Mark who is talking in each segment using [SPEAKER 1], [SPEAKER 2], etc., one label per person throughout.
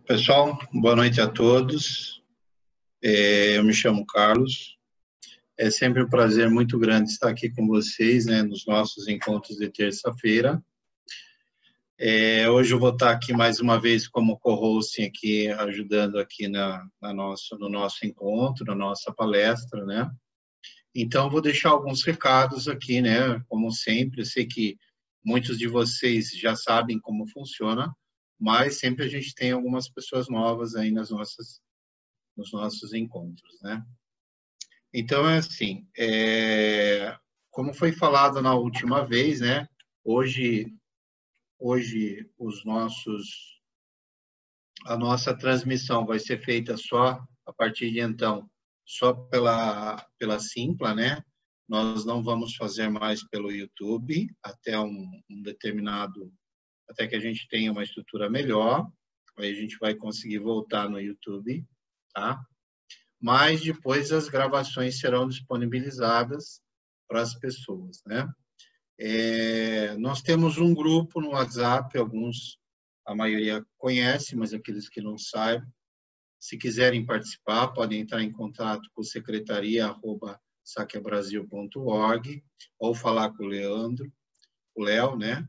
[SPEAKER 1] Pessoal, boa noite a todos. Eu me chamo Carlos. É sempre um prazer muito grande estar aqui com vocês, né, nos nossos encontros de terça-feira. Hoje eu vou estar aqui mais uma vez como co-host aqui, ajudando aqui no nosso encontro, na nossa palestra, né? Então, vou deixar alguns recados aqui, né? Como sempre, eu sei que muitos de vocês já sabem como funciona, mas sempre a gente tem algumas pessoas novas aí nos nossos encontros, né? Então, é assim, como foi falado na última vez, né? Hoje a nossa transmissão vai ser feita só, a partir de então, só pela Simpla, né? Nós não vamos fazer mais pelo YouTube até até que a gente tenha uma estrutura melhor, aí a gente vai conseguir voltar no YouTube, tá? Mas depois as gravações serão disponibilizadas para as pessoas, né? Nós temos um grupo no WhatsApp, a maioria conhece, mas aqueles que não saibam, se quiserem participar, podem entrar em contato com secretaria@saquebrasil.org ou falar com o Léo, né,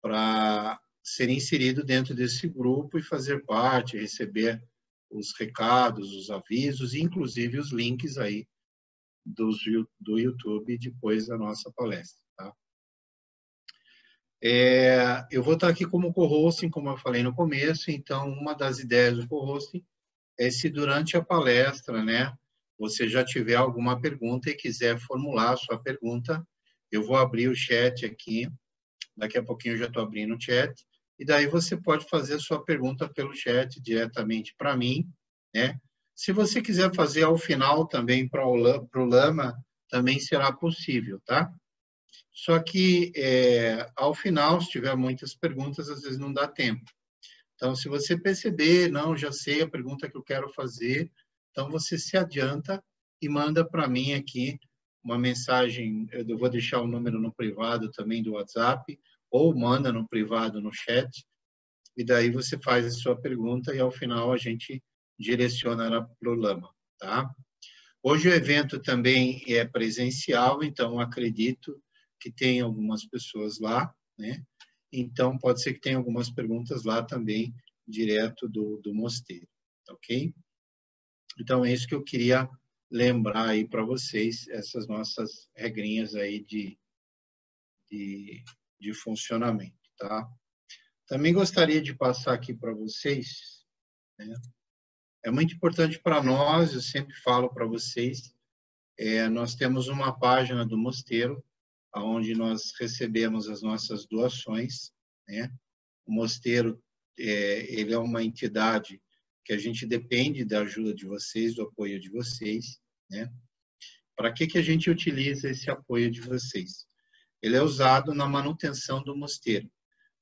[SPEAKER 1] para ser inserido dentro desse grupo e fazer parte, receber os recados, os avisos, inclusive os links aí do YouTube depois da nossa palestra, tá? Eu vou estar aqui como co-hosting, como eu falei no começo, então uma das ideias do co-hosting é se durante a palestra, né, você já tiver alguma pergunta e quiser formular a sua pergunta, eu vou abrir o chat aqui, daqui a pouquinho eu já estou abrindo o chat, e daí você pode fazer a sua pergunta pelo chat diretamente para mim, né? Se você quiser fazer ao final também para o Lama, também será possível, tá? Só que, ao final, se tiver muitas perguntas, às vezes não dá tempo. Então, se você perceber, não, já sei a pergunta que eu quero fazer, então você se adianta e manda para mim aqui uma mensagem, eu vou deixar o número no privado também do WhatsApp, ou manda no privado no chat, e daí você faz a sua pergunta e ao final a gente direciona ela para o Lama, tá? Hoje o evento também é presencial, então acredito que tem algumas pessoas lá, né? Então, pode ser que tenha algumas perguntas lá também, direto do mosteiro, ok? Então, é isso que eu queria lembrar aí para vocês, essas nossas regrinhas aí de funcionamento, tá? Também gostaria de passar aqui para vocês, né? É muito importante para nós, eu sempre falo para vocês, nós temos uma página do mosteiro, onde nós recebemos as nossas doações, né? O mosteiro, ele é uma entidade que a gente depende da ajuda de vocês, do apoio de vocês, né? Para que a gente utiliza esse apoio de vocês? Ele é usado na manutenção do mosteiro.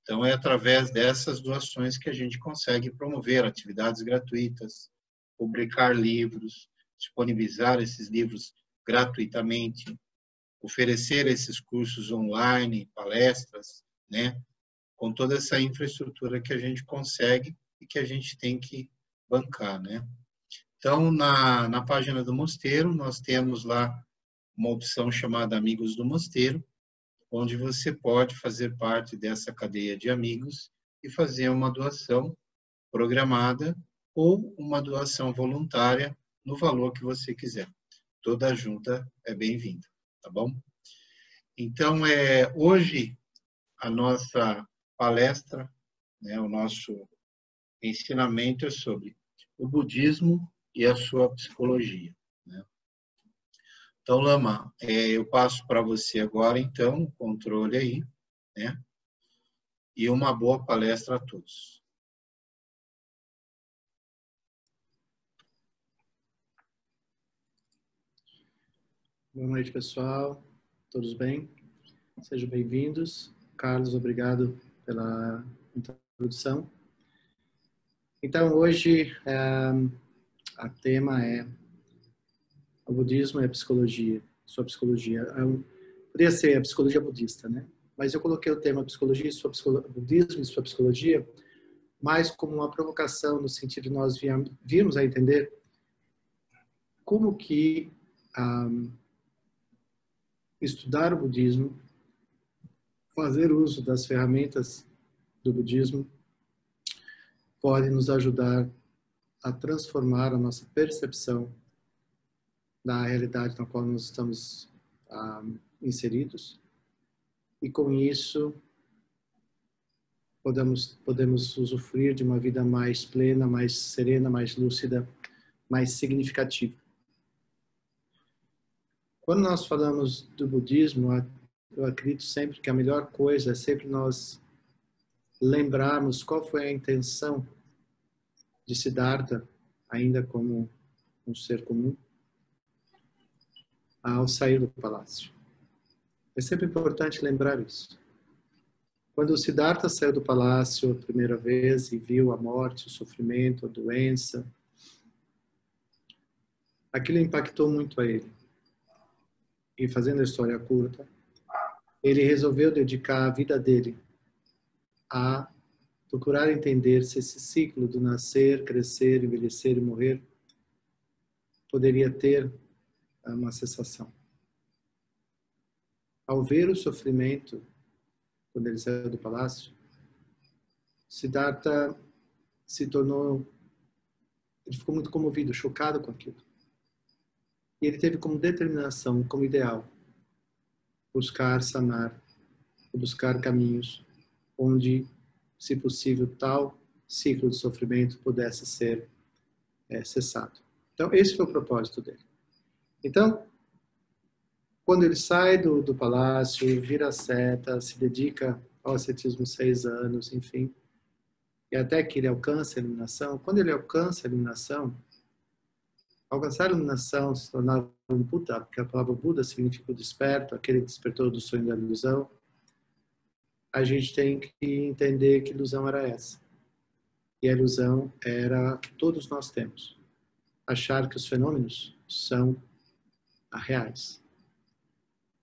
[SPEAKER 1] Então, é através dessas doações que a gente consegue promover atividades gratuitas, publicar livros, disponibilizar esses livros gratuitamente, oferecer esses cursos online, palestras, né? Com toda essa infraestrutura que a gente consegue e que a gente tem que bancar, né? Então, na página do mosteiro, nós temos lá uma opção chamada Amigos do Mosteiro, onde você pode fazer parte dessa cadeia de amigos e fazer uma doação programada ou uma doação voluntária no valor que você quiser. Toda ajuda é bem-vinda, tá bom? Então, hoje, a nossa palestra, né, o nosso ensinamento é sobre o budismo e a sua psicologia, né? Então, Lama, eu passo para você agora, então, o controle aí, né? E uma boa palestra a todos.
[SPEAKER 2] Boa noite, pessoal. Todos bem? Sejam bem-vindos. Carlos, obrigado pela introdução. Então, hoje, a tema é o budismo e a psicologia, sua psicologia. Poderia ser a psicologia budista, né? Mas eu coloquei o tema psicologia e budismo e sua psicologia mais como uma provocação, no sentido de nós virmos a entender como que estudar o budismo, fazer uso das ferramentas do budismo, pode nos ajudar a transformar a nossa percepção da realidade na qual nós estamos inseridos. E com isso, podemos usufruir de uma vida mais plena, mais serena, mais lúcida, mais significativa. Quando nós falamos do budismo, eu acredito sempre que a melhor coisa é sempre nós lembrarmos qual foi a intenção de Siddhartha, ainda como um ser comum, ao sair do palácio. É sempre importante lembrar isso. Quando Siddhartha saiu do palácio a primeira vez e viu a morte, o sofrimento, a doença, aquilo impactou muito a ele. E fazendo a história curta, ele resolveu dedicar a vida dele a procurar entender se esse ciclo do nascer, crescer, envelhecer e morrer poderia ter uma cessação. Ao ver o sofrimento, quando ele saiu do palácio, Siddhartha ele ficou muito comovido, chocado com aquilo. E ele teve como determinação, como ideal, buscar sanar, buscar caminhos onde, se possível, tal ciclo de sofrimento pudesse ser cessado. Então, esse foi o propósito dele. Então, quando ele sai do palácio, vira asceta, se dedica ao ascetismo 6 anos, enfim, e até que ele alcança a iluminação, quando ele alcança a iluminação, alcançar a iluminação, se tornar um Buda, porque a palavra Buda significa o desperto, aquele que despertou do sonho da ilusão, a gente tem que entender que ilusão era essa. E a ilusão era a que todos nós temos. Achar que os fenômenos são reais.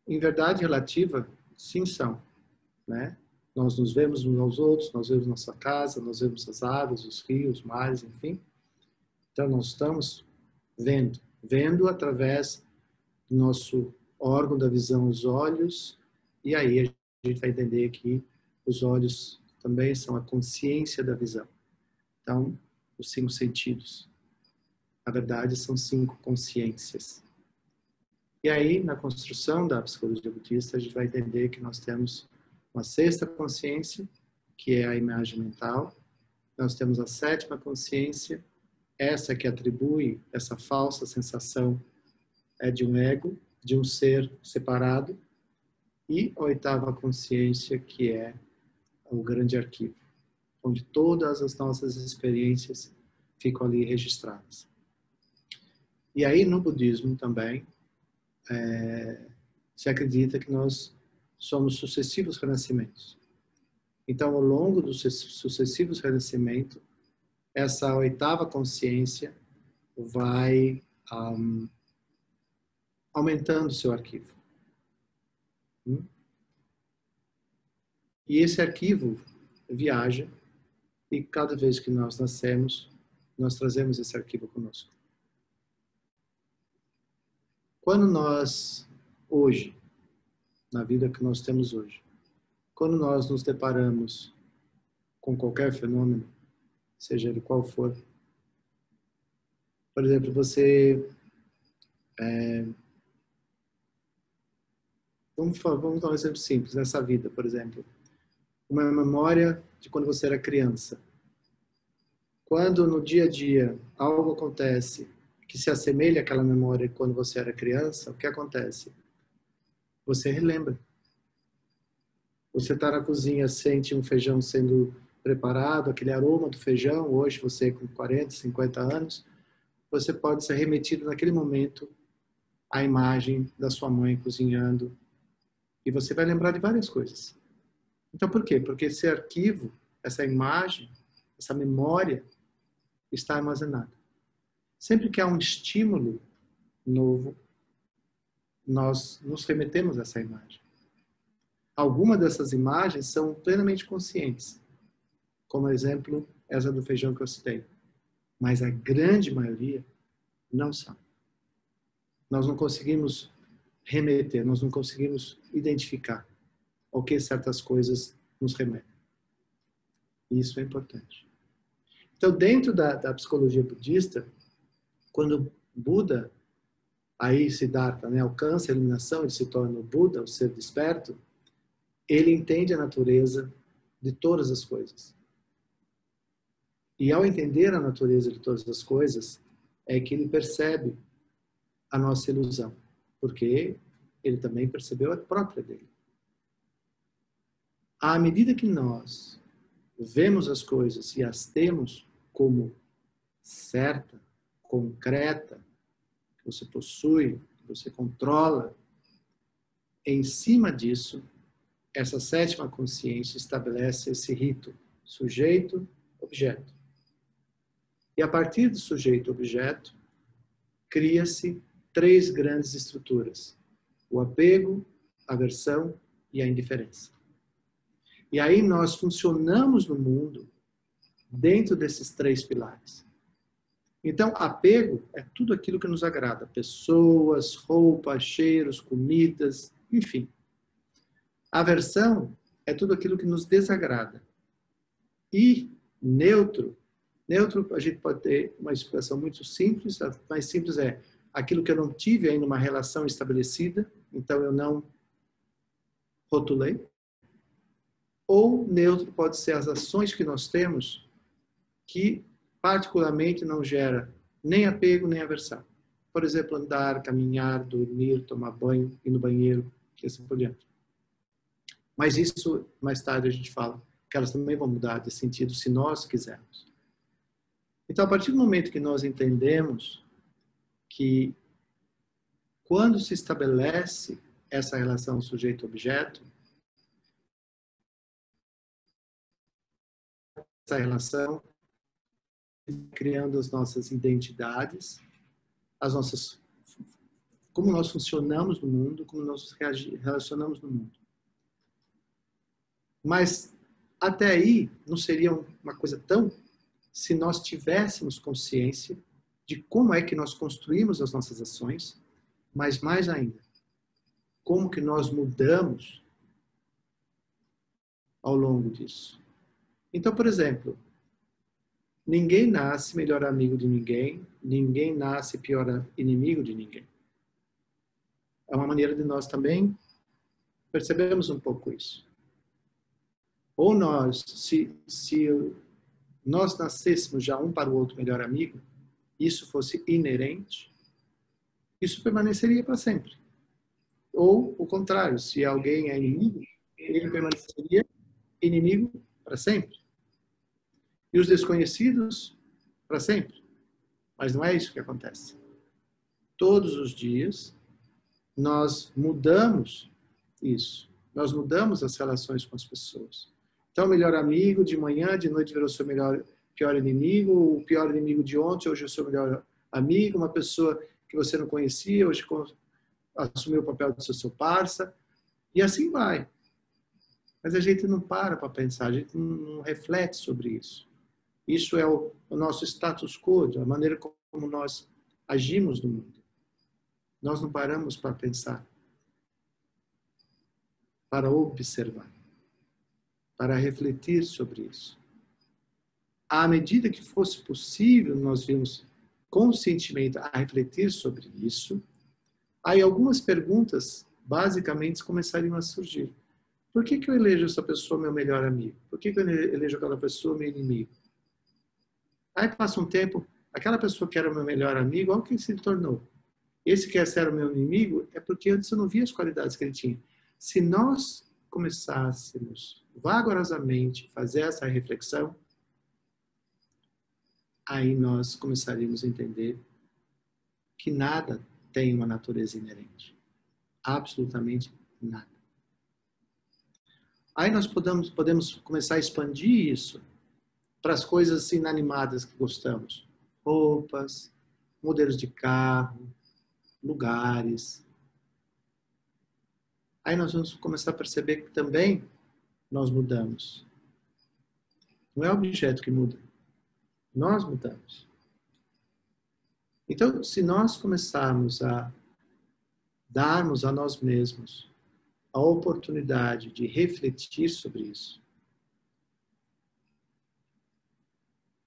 [SPEAKER 2] Em verdade relativa, sim são, né? Nós nos vemos uns aos outros, nós vemos nossa casa, nós vemos as árvores, os rios, os mares, enfim. Então, nós estamos vendo através do nosso órgão da visão, os olhos, e aí a gente vai entender que os olhos também são a consciência da visão. Então, os 5 sentidos. Na verdade, são 5 consciências. E aí, na construção da psicologia budista, a gente vai entender que nós temos uma 6ª consciência, que é a imagem mental. Nós temos a 7ª consciência, essa que atribui essa falsa sensação de um ego, de um ser separado. E a 8ª consciência, que é o grande arquivo, onde todas as nossas experiências ficam ali registradas. E aí, no budismo também, se acredita que nós somos sucessivos renascimentos. Então, ao longo dos sucessivos renascimentos, essa 8ª consciência vai aumentando o seu arquivo. E esse arquivo viaja, e cada vez que nós nascemos, nós trazemos esse arquivo conosco. Quando nós, hoje, na vida que nós temos hoje, quando nós nos deparamos com qualquer fenômeno, seja ele qual for, por exemplo, você... Vamos dar um exemplo simples nessa vida, por exemplo. Uma memória de quando você era criança. Quando no dia a dia algo acontece que se assemelha àquela memória quando você era criança, o que acontece? Você relembra. Você está na cozinha, sente um feijão sendo preparado, aquele aroma do feijão, hoje você com 40, 50 anos, você pode ser remetido naquele momento à imagem da sua mãe cozinhando, e você vai lembrar de várias coisas. Então, por quê? Porque esse arquivo, essa imagem, essa memória está armazenada. Sempre que há um estímulo novo, nós nos remetemos a essa imagem. Algumas dessas imagens são plenamente conscientes. Como exemplo, essa do feijão que eu citei. Mas a grande maioria não são. Nós não conseguimos remeter, nós não conseguimos identificar ao que certas coisas nos remetem. Isso é importante. Então, dentro da psicologia budista, quando Buda, aí Siddhartha, né, alcança a iluminação, ele se torna o Buda, o ser desperto, ele entende a natureza de todas as coisas. E ao entender a natureza de todas as coisas, é que ele percebe a nossa ilusão, porque ele também percebeu a própria dele. À medida que nós vemos as coisas e as temos como certa, concreta, que você possui, que você controla, em cima disso, essa sétima consciência estabelece esse rito, sujeito, objeto. E a partir do sujeito-objeto, cria-se 3 grandes estruturas: o apego, a aversão e a indiferença. E aí nós funcionamos no mundo dentro desses 3 pilares. Então, apego é tudo aquilo que nos agrada: pessoas, roupas, cheiros, comidas, enfim. Aversão é tudo aquilo que nos desagrada. E neutro a gente pode ter uma expressão muito simples, a mais simples é aquilo que eu não tive ainda uma relação estabelecida, então eu não rotulei. Ou neutro pode ser as ações que nós temos que particularmente não gera nem apego nem aversão. Por exemplo, andar, caminhar, dormir, tomar banho, ir no banheiro, e assim por diante. Mas isso, mais tarde a gente fala, que elas também vão mudar de sentido se nós quisermos. Então, a partir do momento que nós entendemos que quando se estabelece essa relação sujeito-objeto, essa relação criando as nossas identidades, como nós funcionamos no mundo, como nós relacionamos no mundo. Mas até aí não seria uma coisa tão se nós tivéssemos consciência de como é que nós construímos as nossas ações, mas mais ainda, como que nós mudamos ao longo disso. Então, por exemplo, ninguém nasce melhor amigo de ninguém, ninguém nasce pior inimigo de ninguém. É uma maneira de nós também percebermos um pouco isso. Ou nós, se nós nascêssemos já um para o outro melhor amigo, isso fosse inerente, isso permaneceria para sempre. Ou, o contrário, se alguém é inimigo, ele permaneceria inimigo para sempre. E os desconhecidos, para sempre. Mas não é isso que acontece. Todos os dias, nós mudamos isso. Nós mudamos as relações com as pessoas. Então, o melhor amigo de manhã, de noite virou seu pior inimigo, o pior inimigo de ontem, hoje é o seu melhor amigo, uma pessoa que você não conhecia, hoje assumiu o papel de ser seu parça, e assim vai. Mas a gente não para pensar, a gente não reflete sobre isso. Isso é o nosso status quo, a maneira como nós agimos no mundo. Nós não paramos para pensar, para observar, para refletir sobre isso. À medida que fosse possível, nós vimos conscientemente a refletir sobre isso, aí algumas perguntas, basicamente, começariam a surgir. Por que eu elejo essa pessoa meu melhor amigo? Por que eu elejo aquela pessoa meu inimigo? Aí passa um tempo, aquela pessoa que era o meu melhor amigo, olha o que se tornou. Esse que era o meu inimigo é porque antes eu não via as qualidades que ele tinha. Se nós começássemos vagarosamente a fazer essa reflexão, aí nós começaríamos a entender que nada tem uma natureza inerente. Absolutamente nada. Aí nós podemos começar a expandir isso para as coisas inanimadas que gostamos. Roupas, modelos de carro, lugares. Aí nós vamos começar a perceber que também nós mudamos. Não é o objeto que muda, Nós mudamos. Então, se nós começarmos a darmos a nós mesmos a oportunidade de refletir sobre isso,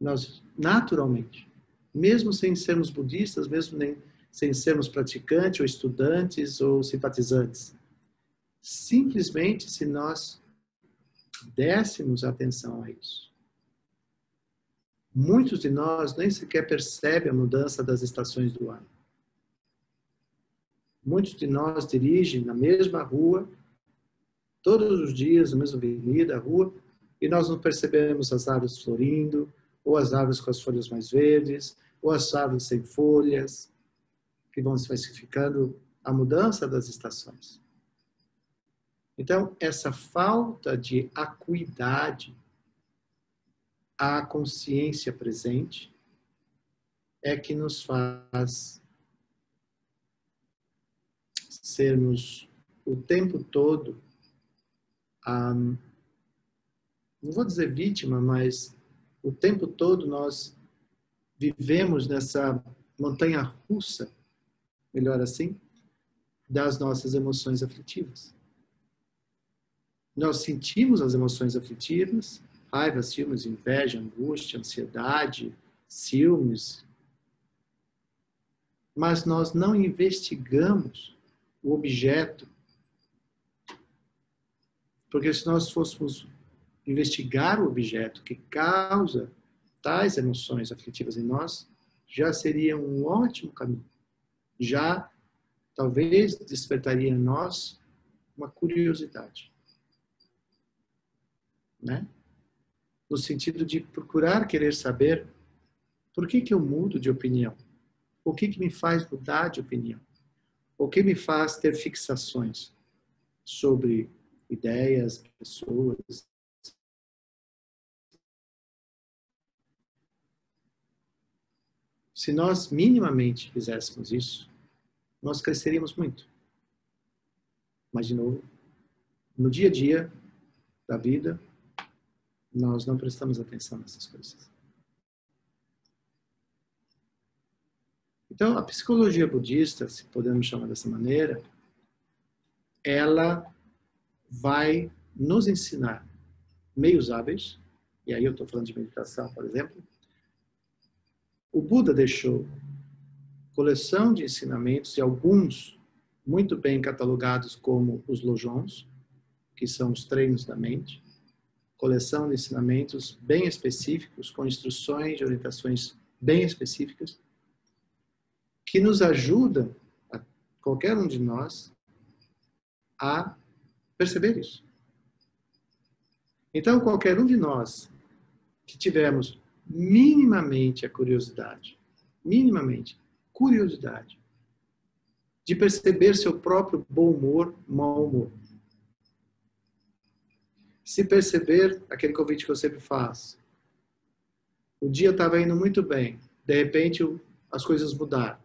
[SPEAKER 2] nós, naturalmente, mesmo sem sermos budistas, mesmo sem sermos praticantes, ou estudantes, ou simpatizantes, simplesmente se nós dessemos atenção a isso. Muitos de nós nem sequer percebem a mudança das estações do ano. Muitos de nós dirigem na mesma rua, todos os dias, na mesma avenida, rua, e nós não percebemos as árvores florindo, ou as árvores com as folhas mais verdes, ou as árvores sem folhas, que vão se falsificando a mudança das estações. Então, essa falta de acuidade à consciência presente é que nos faz sermos o tempo todo, não vou dizer vítima, mas o tempo todo nós vivemos nessa montanha russa, melhor assim, das nossas emoções aflitivas. Nós sentimos as emoções aflitivas, raiva, ciúmes, inveja, angústia, ansiedade, ciúmes, mas nós não investigamos o objeto. Porque se nós fôssemos investigar o objeto que causa tais emoções aflitivas em nós, já seria um ótimo caminho. Já, talvez, despertaria em nós uma curiosidade. Né? No sentido de procurar querer saber por que eu mudo de opinião? O que me faz mudar de opinião? O que me faz ter fixações sobre ideias, pessoas? Se nós minimamente fizéssemos isso, nós cresceríamos muito. Mas, de novo, no dia a dia da vida, nós não prestamos atenção nessas coisas. Então, a psicologia budista, se podemos chamar dessa maneira, ela vai nos ensinar meios hábeis, e aí eu estou falando de meditação, por exemplo. O Buda deixou coleção de ensinamentos, e alguns muito bem catalogados como os lojons, que são os treinos da mente, coleção de ensinamentos bem específicos, com instruções e orientações bem específicas, que nos ajudam, a qualquer um de nós, a perceber isso. Então, qualquer um de nós que tivermos minimamente a curiosidade, de perceber seu próprio bom humor, mau humor. Se perceber, aquele convite que eu sempre faço, o dia estava indo muito bem, de repente as coisas mudaram.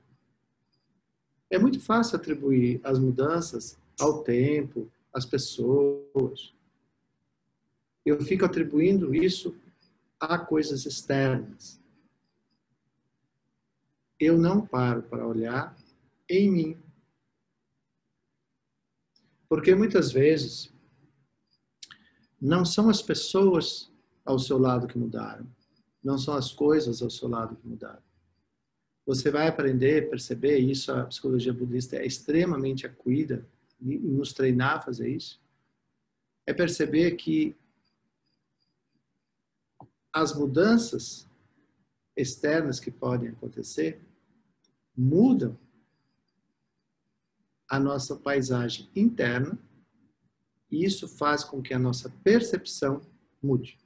[SPEAKER 2] É muito fácil atribuir as mudanças ao tempo, às pessoas. Eu fico atribuindo isso a coisas externas. Eu não paro para olhar em mim. Porque muitas vezes não são as pessoas ao seu lado que mudaram. Não são as coisas ao seu lado que mudaram. Você vai aprender, perceber isso, a psicologia budista é extremamente acuida em nos treinar a fazer isso. É perceber que as mudanças externas que podem acontecer mudam a nossa paisagem interna e isso faz com que a nossa percepção mude.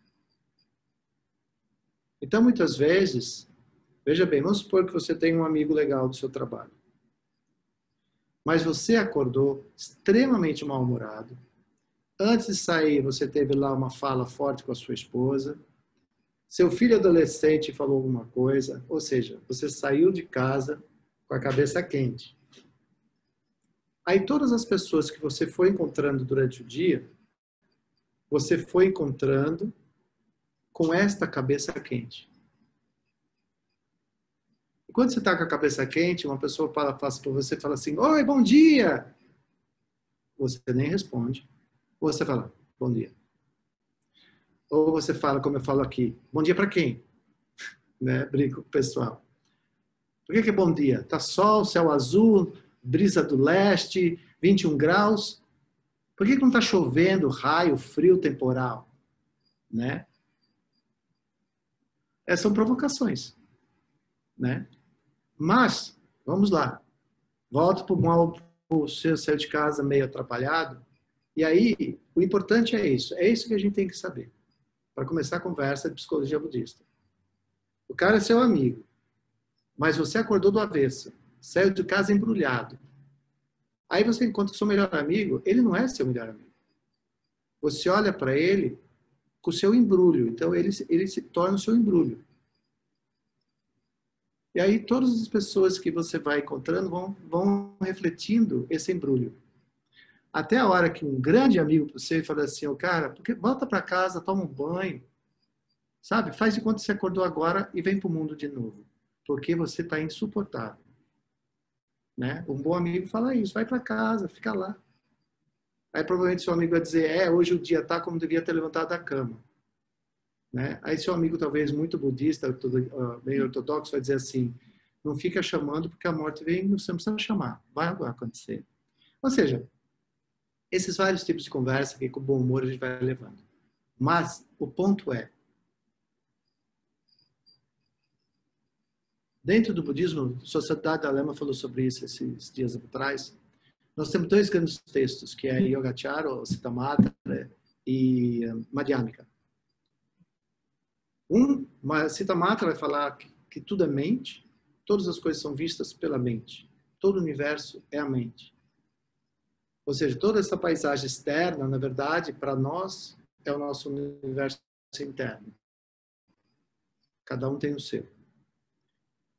[SPEAKER 2] Então, muitas vezes, veja bem, vamos supor que você tem um amigo legal do seu trabalho, mas você acordou extremamente mal-humorado. Antes de sair, você teve lá uma fala forte com a sua esposa. Seu filho adolescente falou alguma coisa, ou seja, você saiu de casa com a cabeça quente. Aí todas as pessoas que você foi encontrando durante o dia, você foi encontrando com esta cabeça quente. Quando você está com a cabeça quente, uma pessoa fala para você, fala assim, oi, bom dia! Você nem responde. Ou você fala, bom dia. Ou você fala, como eu falo aqui, bom dia para quem? Né? Brinco com o pessoal. Por que é bom dia? Tá sol, céu azul, brisa do leste, 21 graus. Por que não está chovendo, raio, frio, temporal? Né? Essas são provocações. Né? Mas, vamos lá. Volto para o seu saiu de casa meio atrapalhado. E aí, o importante é isso. É isso que a gente tem que saber. Para começar a conversa de psicologia budista. O cara é seu amigo. Mas você acordou do avesso. Saiu de casa embrulhado. Aí você encontra o seu melhor amigo. Ele não é seu melhor amigo. Você olha para ele com o seu embrulho. Então, ele se torna o seu embrulho. E aí, todas as pessoas que você vai encontrando vão refletindo esse embrulho. Até a hora que um grande amigo para você fala assim, oh, cara, volta para casa, toma um banho, sabe? Faz de conta que você acordou agora e vem para o mundo de novo. Porque você está insuportável. Né? Um bom amigo fala isso, vai para casa, fica lá. Aí provavelmente seu amigo vai dizer, hoje o dia está como devia ter levantado da cama. Né? Aí seu amigo, talvez muito budista, meio ortodoxo, vai dizer assim, não fica chamando porque a morte vem, você não precisa chamar, vai acontecer. Ou seja, esses vários tipos de conversa que com bom humor a gente vai levando. Mas o ponto é, dentro do budismo, a Sociedade Alemã falou sobre isso esses dias atrás, nós temos dois grandes textos, que é Yogacara, ou Citamatra, e Madhyamika. Citamatra vai falar que tudo é mente, todas as coisas são vistas pela mente. Todo o universo é a mente. Ou seja, toda essa paisagem externa, na verdade, para nós, é o nosso universo interno. Cada um tem o seu.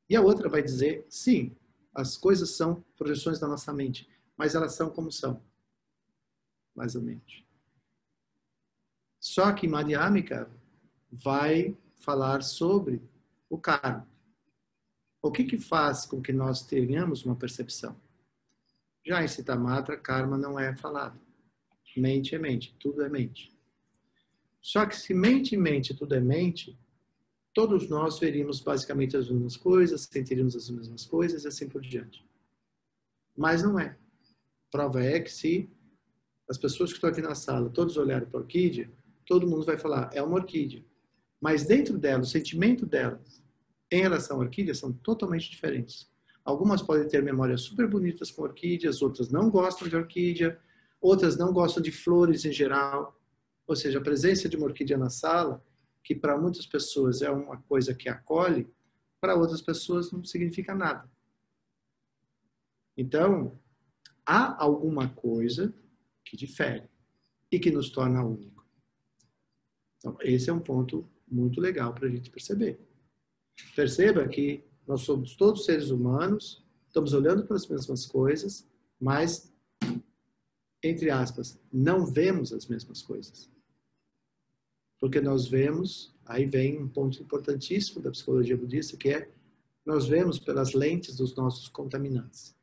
[SPEAKER 2] E a outra vai dizer, sim, as coisas são projeções da nossa mente, mas elas são como são, mais ou menos. Só que Madhyamika vai falar sobre o karma. O que faz com que nós tenhamos uma percepção? Já em Citamatra, karma não é falado. Mente é mente, tudo é mente. Só que se mente e mente, tudo é mente, todos nós veríamos basicamente as mesmas coisas, sentiríamos as mesmas coisas e assim por diante. Mas não é. Prova é que se as pessoas que estão aqui na sala, todos olharem para a orquídea, todo mundo vai falar, é uma orquídea. Mas dentro dela, o sentimento delas em relação à orquídea são totalmente diferentes. Algumas podem ter memórias super bonitas com orquídeas, outras não gostam de orquídea, outras não gostam de flores em geral. Ou seja, a presença de uma orquídea na sala, que para muitas pessoas é uma coisa que acolhe, para outras pessoas não significa nada. Então, há alguma coisa que difere e que nos torna único. Então, esse é um ponto muito legal para a gente perceber. Perceba que nós somos todos seres humanos, estamos olhando para as mesmas coisas, mas, entre aspas, não vemos as mesmas coisas. Porque nós vemos, aí vem um ponto importantíssimo da psicologia budista, que é, nós vemos pelas lentes dos nossos contaminantes.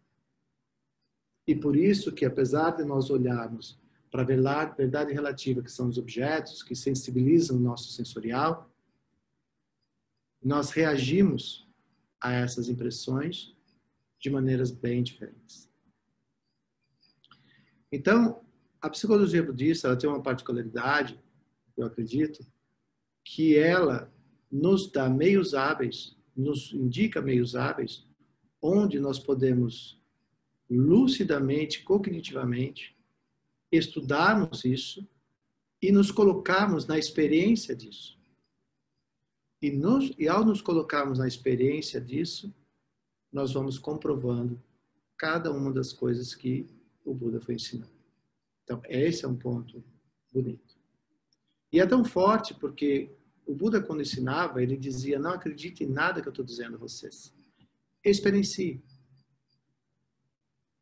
[SPEAKER 2] E por isso que, apesar de nós olharmos para a verdade relativa, que são os objetos que sensibilizam o nosso sensorial, nós reagimos a essas impressões de maneiras bem diferentes. Então, a psicologia budista ela tem uma particularidade, eu acredito, que ela nos dá meios hábeis, nos indica meios hábeis, onde nós podemos lucidamente, cognitivamente, estudarmos isso e nos colocarmos na experiência disso. E ao nos colocarmos na experiência disso, nós vamos comprovando cada uma das coisas que o Buda foi ensinando. Então, esse é um ponto bonito. E é tão forte porque o Buda, quando ensinava, ele dizia, não acredite em nada que eu estou dizendo a vocês. Experiencie.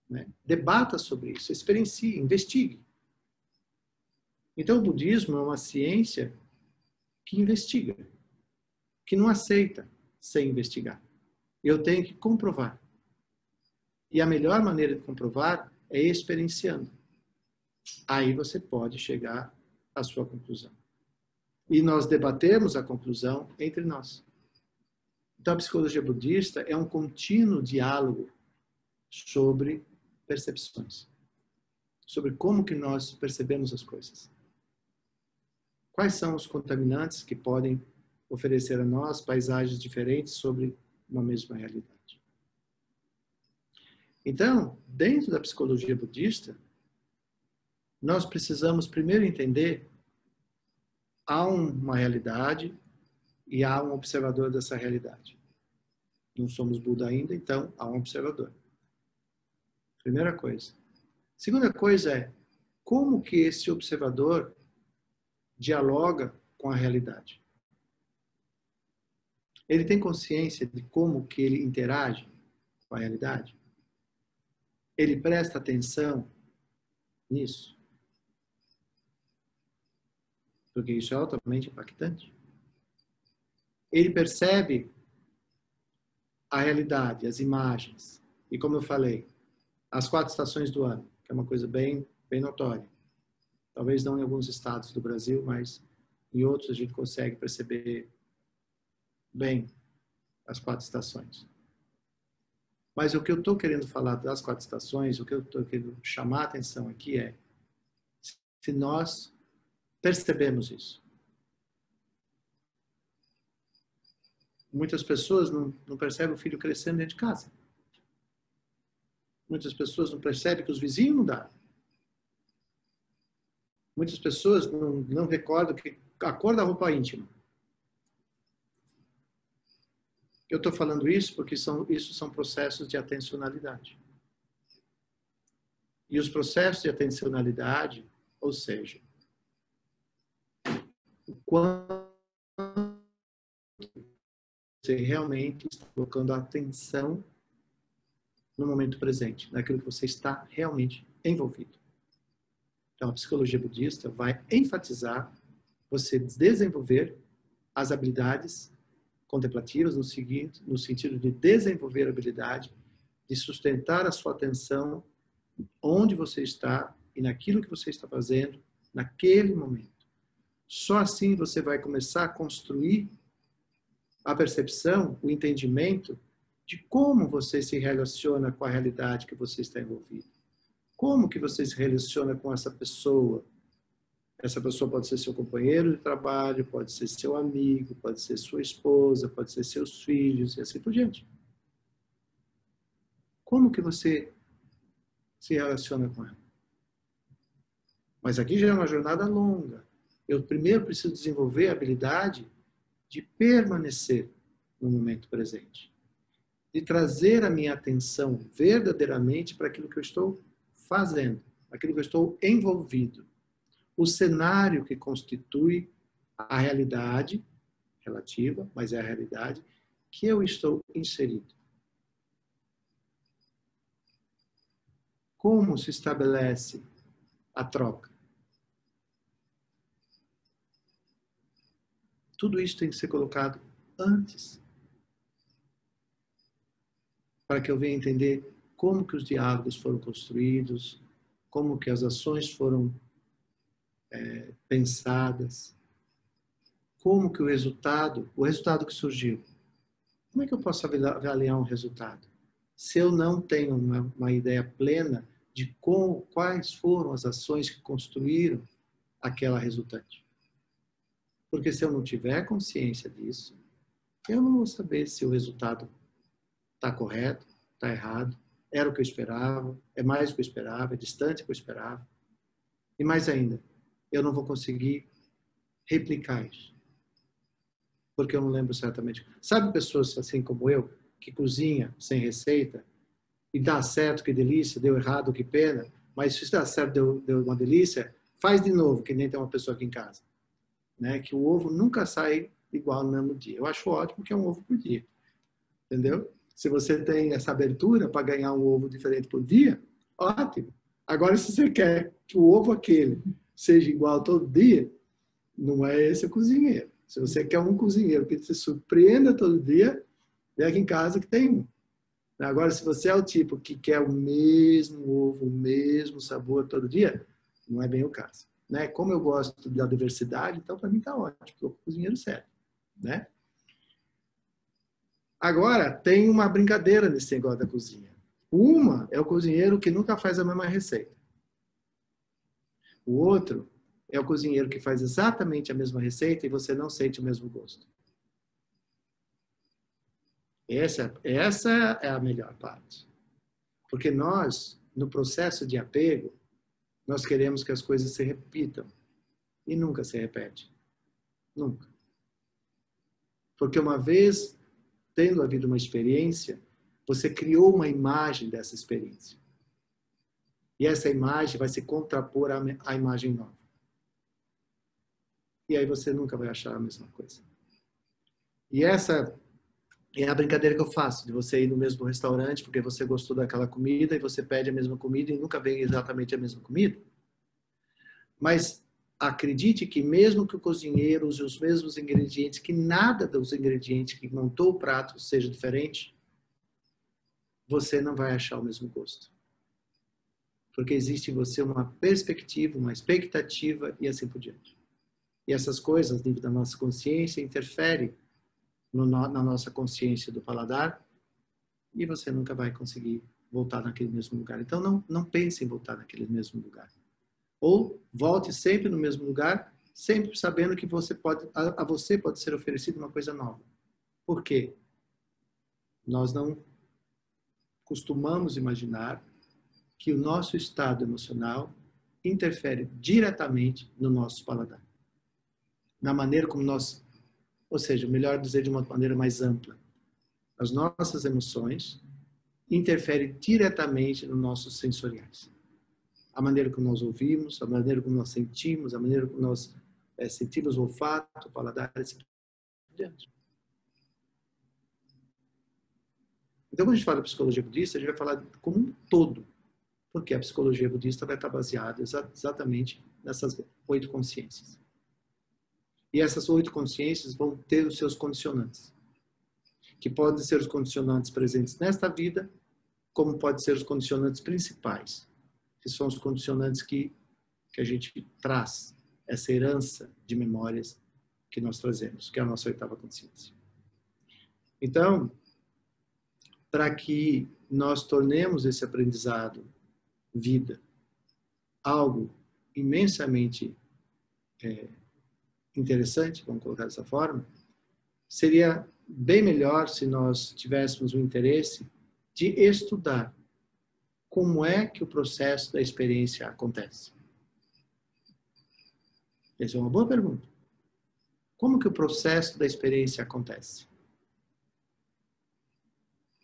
[SPEAKER 2] Né? Debata sobre isso, experiencie, investigue. Então, o budismo é uma ciência que investiga, que não aceita sem investigar. Eu tenho que comprovar. E a melhor maneira de comprovar é experienciando. Aí você pode chegar à sua conclusão. E nós debatemos a conclusão entre nós. Então, a psicologia budista é um contínuo diálogo sobre percepções. Sobre como que nós percebemos as coisas. Quais são os contaminantes que podem oferecer a nós paisagens diferentes sobre uma mesma realidade. Então, dentro da psicologia budista, nós precisamos primeiro entender há uma realidade e há um observador dessa realidade. Não somos Buda ainda, então há um observador. Primeira coisa. Segunda coisa é como que esse observador dialoga com a realidade. Ele tem consciência de como que ele interage com a realidade? Ele presta atenção nisso? Porque isso é altamente impactante. Ele percebe a realidade, as imagens. E como eu falei, as 4 estações do ano, que é uma coisa bem notória. Talvez não em alguns estados do Brasil, mas em outros a gente consegue perceber bem as 4 estações. Mas o que eu estou querendo falar das 4 estações, o que eu estou querendo chamar a atenção aqui é se nós percebemos isso. Muitas pessoas não percebem o filho crescendo dentro de casa. Muitas pessoas não percebem que os vizinhos mudaram. Muitas pessoas não recordam a cor da roupa íntima. Eu estou falando isso porque isso são processos de atencionalidade. E os processos de atencionalidade, ou seja, o quanto você realmente está colocando a atenção no momento presente, naquilo que você está realmente envolvido. Então, a psicologia budista vai enfatizar você desenvolver as habilidades contemplativas no sentido de desenvolver a habilidade de sustentar a sua atenção onde você está e naquilo que você está fazendo naquele momento. Só assim você vai começar a construir a percepção, o entendimento de como você se relaciona com a realidade que você está envolvido. Como que você se relaciona com essa pessoa? Essa pessoa pode ser seu companheiro de trabalho, pode ser seu amigo, pode ser sua esposa, pode ser seus filhos e assim por diante. Como que você se relaciona com ela? Mas aqui já é uma jornada longa. Eu primeiro preciso desenvolver a habilidade de permanecer no momento presente. De trazer a minha atenção verdadeiramente para aquilo que eu estou fazendo, aquilo que eu estou envolvido. O cenário que constitui a realidade relativa, mas é a realidade que eu estou inserido. Como se estabelece a troca? Tudo isso tem que ser colocado antes, para que eu venha entender como que os diálogos foram construídos, como que as ações foram pensadas, como que o resultado que surgiu. Como é que eu posso avaliar um resultado? Se eu não tenho uma ideia plena de quais foram as ações que construíram aquela resultante. Porque se eu não tiver consciência disso, eu não vou saber se o resultado está correto, está errado, era o que eu esperava, é mais do que eu esperava, é distante do que eu esperava. E mais ainda, eu não vou conseguir replicar isso. Porque eu não lembro certamente. Sabe pessoas assim como eu, que cozinha sem receita e dá certo, que delícia, deu errado, que pena, mas se dá certo, deu uma delícia, faz de novo, que nem tem uma pessoa aqui em casa. Né? Que o ovo nunca sai igual no mesmo dia. Eu acho ótimo que é um ovo por dia. Entendeu? Se você tem essa abertura para ganhar um ovo diferente por dia, ótimo. Agora, se você quer que o ovo aquele seja igual todo dia, não é esse o cozinheiro. Se você quer um cozinheiro que te surpreenda todo dia, Vem aqui em casa que tem um. Agora, se você é o tipo que quer o mesmo ovo, o mesmo sabor todo dia, não é bem o caso. Né? Como eu gosto da diversidade, então para mim está ótimo, estou com o cozinheiro certo. Né? Agora, tem uma brincadeira nesse negócio da cozinha. Uma é o cozinheiro que nunca faz a mesma receita. O outro é o cozinheiro que faz exatamente a mesma receita e você não sente o mesmo gosto. Essa é a melhor parte. Porque nós, no processo de apego, nós queremos que as coisas se repitam. E nunca se repete. Nunca. Porque uma vez, tendo havido uma experiência, você criou uma imagem dessa experiência. E essa imagem vai se contrapor à imagem nova. E aí você nunca vai achar a mesma coisa. E essa é a brincadeira que eu faço, de você ir no mesmo restaurante porque você gostou daquela comida e você pede a mesma comida e nunca vem exatamente a mesma comida. Mas acredite que mesmo que o cozinheiro use os mesmos ingredientes, que nada dos ingredientes que montou o prato seja diferente, você não vai achar o mesmo gosto. Porque existe em você uma perspectiva, uma expectativa e assim por diante. E essas coisas, dentro da nossa consciência, interferem na nossa consciência do paladar e você nunca vai conseguir voltar naquele mesmo lugar. Então, não pense em voltar naquele mesmo lugar. Ou volte sempre no mesmo lugar, sempre sabendo que a você pode ser oferecida uma coisa nova. Por quê? Nós não costumamos imaginar que o nosso estado emocional interfere diretamente no nosso paladar. Na maneira como nós, ou seja, melhor dizer de uma maneira mais ampla, as nossas emoções interferem diretamente nos nossos sensoriais. A maneira como nós ouvimos, a maneira como nós sentimos, a maneira como nós sentimos o olfato, o paladar, assim por diante. Então, quando a gente fala de psicologia budista, a gente vai falar como um todo, porque a psicologia budista vai estar baseada exatamente nessas 8 consciências. E essas 8 consciências vão ter os seus condicionantes, que podem ser os condicionantes presentes nesta vida, como podem ser os condicionantes principais, que são os condicionantes que a gente traz, essa herança de memórias que nós trazemos, que é a nossa 8ª consciência. Então, para que nós tornemos esse aprendizado, vida, algo imensamente interessante, vamos colocar dessa forma, seria bem melhor se nós tivéssemos o interesse de estudar como é que o processo da experiência acontece. Essa é uma boa pergunta. Como que o processo da experiência acontece?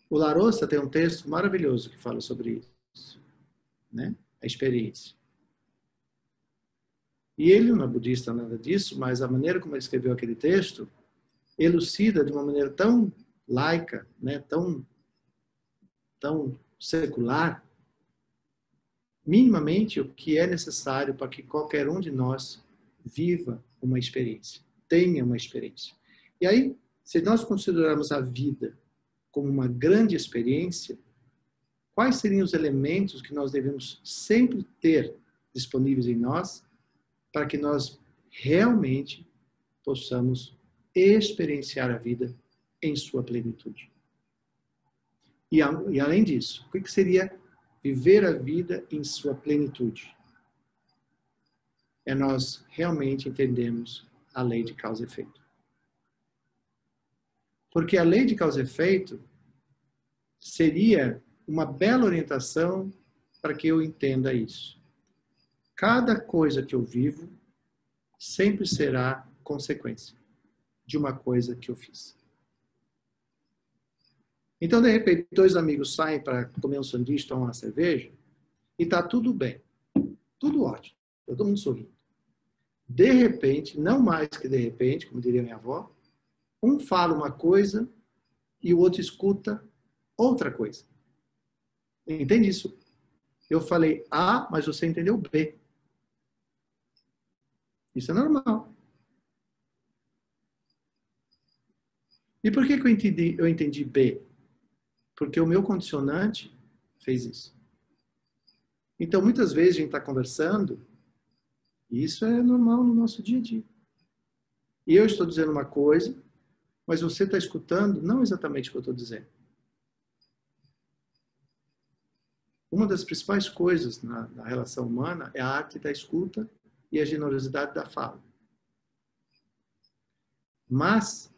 [SPEAKER 2] O Larossa tem um texto maravilhoso que fala sobre isso, né? A experiência. E ele não é budista, nada disso, mas a maneira como ele escreveu aquele texto elucida de uma maneira tão laica, né? tão secular, minimamente o que é necessário para que qualquer um de nós viva uma experiência, tenha uma experiência. E aí, se nós considerarmos a vida como uma grande experiência, quais seriam os elementos que nós devemos sempre ter disponíveis em nós para que nós realmente possamos experienciar a vida em sua plenitude? E além disso, o que seria viver a vida em sua plenitude? É nós realmente entendermos a lei de causa e efeito. Porque a lei de causa e efeito seria uma bela orientação para que eu entenda isso. Cada coisa que eu vivo sempre será consequência de uma coisa que eu fiz. Então, de repente, 2 amigos saem para comer um sanduíche, tomar uma cerveja, e está tudo bem. Tudo ótimo. Todo mundo sorrindo. De repente, não mais que de repente, como diria minha avó, um fala uma coisa e o outro escuta outra coisa. Entende isso? Eu falei A, mas você entendeu B. Isso é normal. E por que eu entendi B? Porque o meu condicionante fez isso. Então, muitas vezes a gente está conversando, e isso é normal no nosso dia a dia. E eu estou dizendo uma coisa, mas você está escutando não exatamente o que eu estou dizendo. Uma das principais coisas na relação humana é a arte da escuta e a generosidade da fala. Mas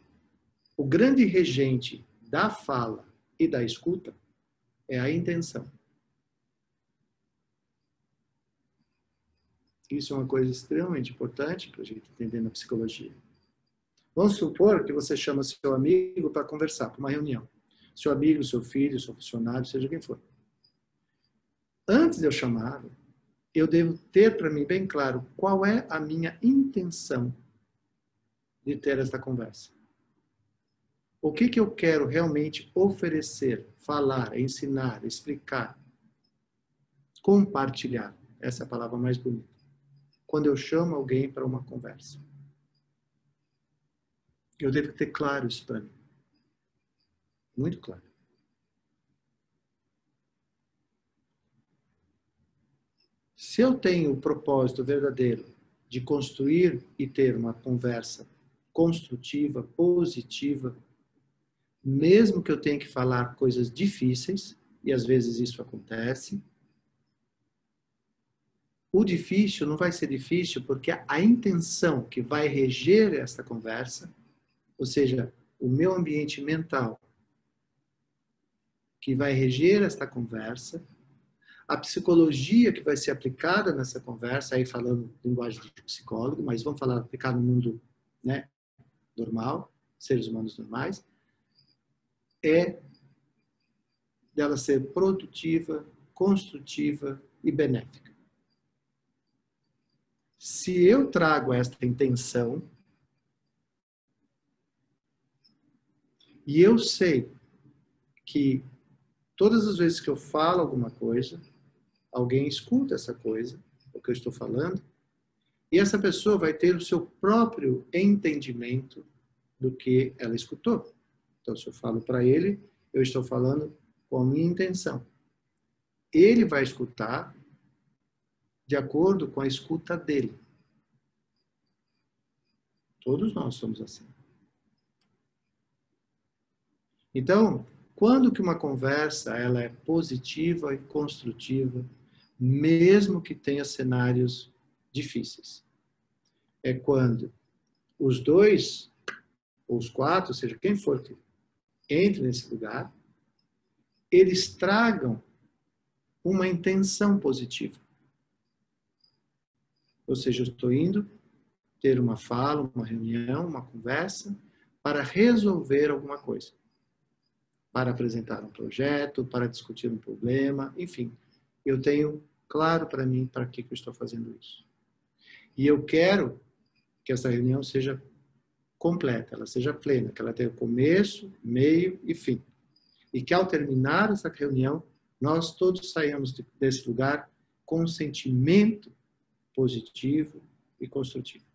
[SPEAKER 2] o grande regente da fala e da escuta é a intenção. Isso é uma coisa extremamente importante para a gente entender na psicologia. Vamos supor que você chama seu amigo para conversar, para uma reunião. Seu amigo, seu filho, seu funcionário, seja quem for. Antes de eu chamá-lo, eu devo ter para mim bem claro qual é a minha intenção de ter esta conversa. O que eu quero realmente oferecer, falar, ensinar, explicar, compartilhar. Essa é a palavra mais bonita. Quando eu chamo alguém para uma conversa. Eu devo ter claro isso para mim. Muito claro. Se eu tenho o propósito verdadeiro de construir e ter uma conversa construtiva, positiva, mesmo que eu tenha que falar coisas difíceis, e às vezes isso acontece, o difícil não vai ser difícil porque a intenção que vai reger esta conversa, ou seja, o meu ambiente mental que vai reger esta conversa, a psicologia que vai ser aplicada nessa conversa, aí falando linguagem de psicólogo, mas vamos falar aplicar no mundo, né, normal, seres humanos normais, é dela ser produtiva, construtiva e benéfica. Se eu trago esta intenção e eu sei que todas as vezes que eu falo alguma coisa, alguém escuta essa coisa, o que eu estou falando, e essa pessoa vai ter o seu próprio entendimento do que ela escutou. Então, se eu falo para ele, eu estou falando com a minha intenção. Ele vai escutar de acordo com a escuta dele. Todos nós somos assim. Então, quando que uma conversa ela é positiva e construtiva, mesmo que tenha cenários difíceis? É quando os dois, ou os quatro, seja quem for que entre nesse lugar, eles tragam uma intenção positiva. Ou seja, eu estou indo ter uma fala, uma reunião, uma conversa, para resolver alguma coisa. Para apresentar um projeto, para discutir um problema, enfim. Eu tenho claro para mim para que eu estou fazendo isso. E eu quero que essa reunião seja completa, ela seja plena, que ela tenha começo, meio e fim. E que ao terminar essa reunião, nós todos saímos desse lugar com um sentimento positivo e construtivo.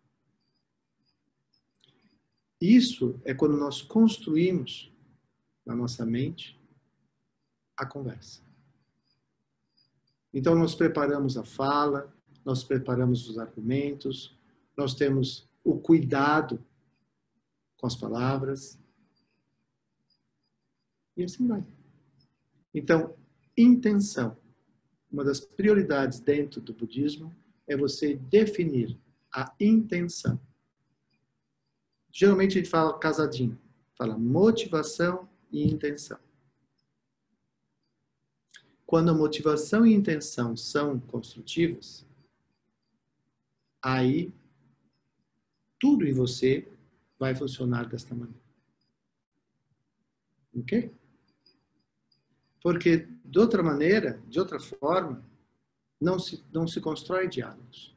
[SPEAKER 2] Isso é quando nós construímos na nossa mente a conversa. Então, nós preparamos a fala, nós preparamos os argumentos, nós temos o cuidado com as palavras, e assim vai. Então, intenção. Uma das prioridades dentro do budismo é você definir a intenção. Geralmente a gente fala casadinho, fala motivação e intenção. Quando a motivação e a intenção são construtivas, aí tudo em você vai funcionar desta maneira. Ok? Porque de outra maneira, de outra forma, não se constrói diálogos.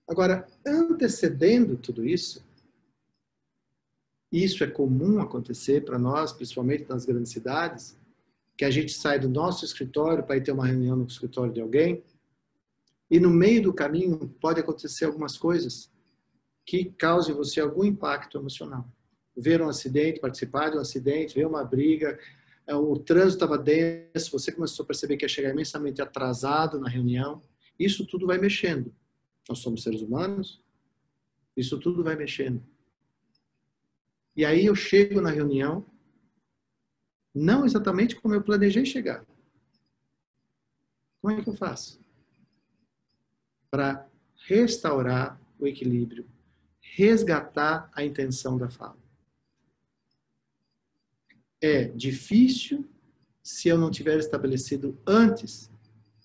[SPEAKER 2] Agora, antecedendo tudo isso é comum acontecer para nós, principalmente nas grandes cidades, que a gente sai do nosso escritório para ir ter uma reunião no escritório de alguém, e no meio do caminho pode acontecer algumas coisas que cause em você algum impacto emocional. Ver um acidente, participar de um acidente, ver uma briga, o trânsito estava denso, você começou a perceber que ia chegar imensamente atrasado na reunião. Isso tudo vai mexendo. Nós somos seres humanos, isso tudo vai mexendo. E aí eu chego na reunião, não exatamente como eu planejei chegar. Como é que eu faço? Para restaurar o equilíbrio, resgatar a intenção da fala. É difícil se eu não tiver estabelecido antes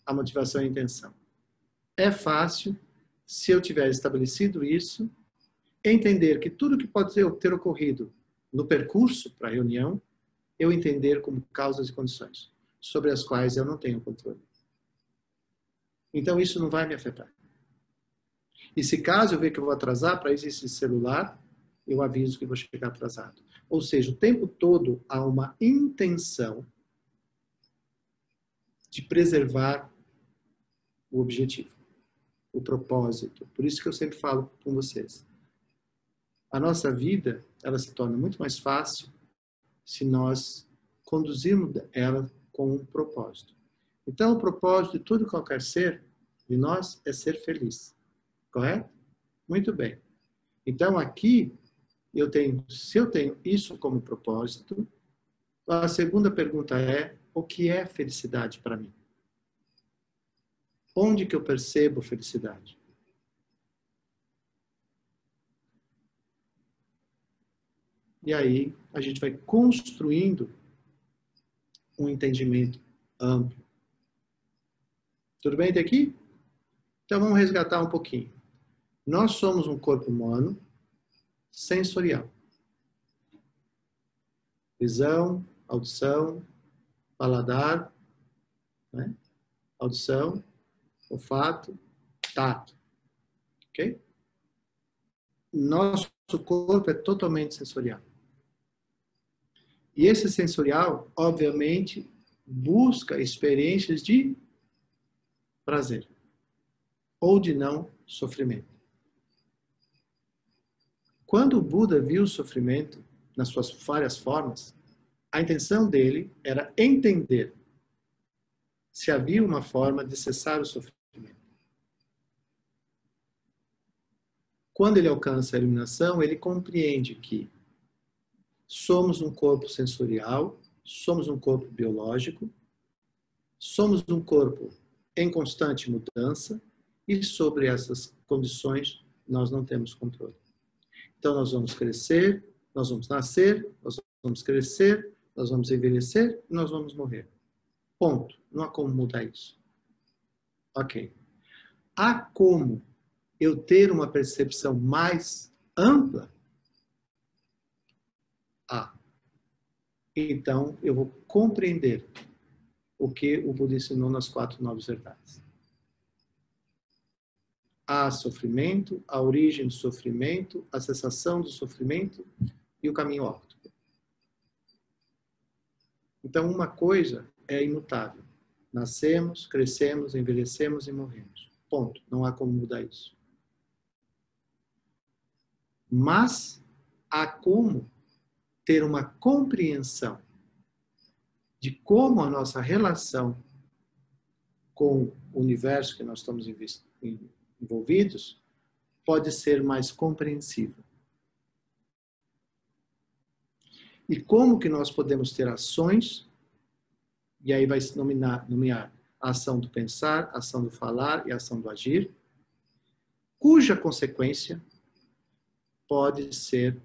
[SPEAKER 2] a motivação e a intenção. É fácil se eu tiver estabelecido isso, entender que tudo que pode ter ocorrido no percurso para a reunião, eu entender como causas e condições, sobre as quais eu não tenho controle. Então isso não vai me afetar. E se caso eu ver que eu vou atrasar para esse celular, eu aviso que vou chegar atrasado. Ou seja, o tempo todo há uma intenção de preservar o objetivo, o propósito. Por isso que eu sempre falo com vocês. A nossa vida, ela se torna muito mais fácil se nós conduzirmos ela com um propósito. Então, o propósito de todo e qualquer ser de nós é ser feliz. Correto? Muito bem. Então, aqui, se eu tenho isso como propósito, a segunda pergunta é, o que é felicidade para mim? Onde que eu percebo felicidade? E aí, a gente vai construindo um entendimento amplo. Tudo bem até aqui? Então, vamos resgatar um pouquinho. Nós somos um corpo humano sensorial. Visão, audição, paladar, né? Audição, olfato, tato. Ok? Nosso corpo é totalmente sensorial. E esse sensorial, obviamente, busca experiências de prazer ou de não sofrimento. Quando o Buda viu o sofrimento nas suas várias formas, a intenção dele era entender se havia uma forma de cessar o sofrimento. Quando ele alcança a iluminação, ele compreende que somos um corpo sensorial, somos um corpo biológico, somos um corpo em constante mudança e sobre essas condições nós não temos controle. Então nós vamos crescer, nós vamos nascer, nós vamos crescer, nós vamos envelhecer e nós vamos morrer. Ponto. Não há como mudar isso. Ok. Há como eu ter uma percepção mais ampla? Há. Então eu vou compreender o que o Buda ensinou nas 4 nobres verdades. Há sofrimento, a origem do sofrimento, a cessação do sofrimento e o caminho óptimo. Então, uma coisa é imutável. Nascemos, crescemos, envelhecemos e morremos. Ponto. Não há como mudar isso. Mas há como ter uma compreensão de como a nossa relação com o universo que nós estamos envolvidos pode ser mais compreensiva. E como que nós podemos ter ações, e aí vai se nomear a ação do pensar, a ação do falar e a ação do agir, cuja consequência pode ser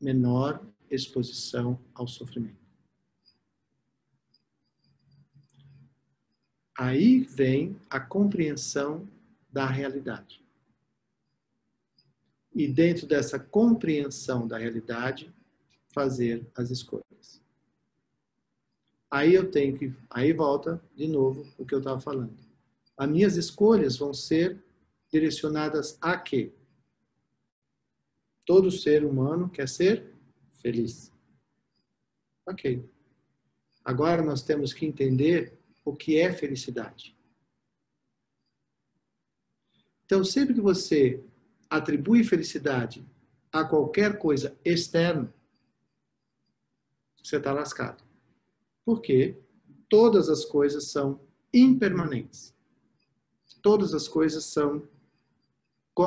[SPEAKER 2] menor exposição ao sofrimento. Aí vem a compreensão da realidade. E dentro dessa compreensão da realidade, fazer as escolhas. Aí volta de novo o que eu estava falando. As minhas escolhas vão ser direcionadas a quê? Todo ser humano quer ser feliz. Ok. Agora nós temos que entender o que é felicidade. Então, sempre que você atribui felicidade a qualquer coisa externa, você está lascado. Porque todas as coisas são impermanentes. Todas as coisas são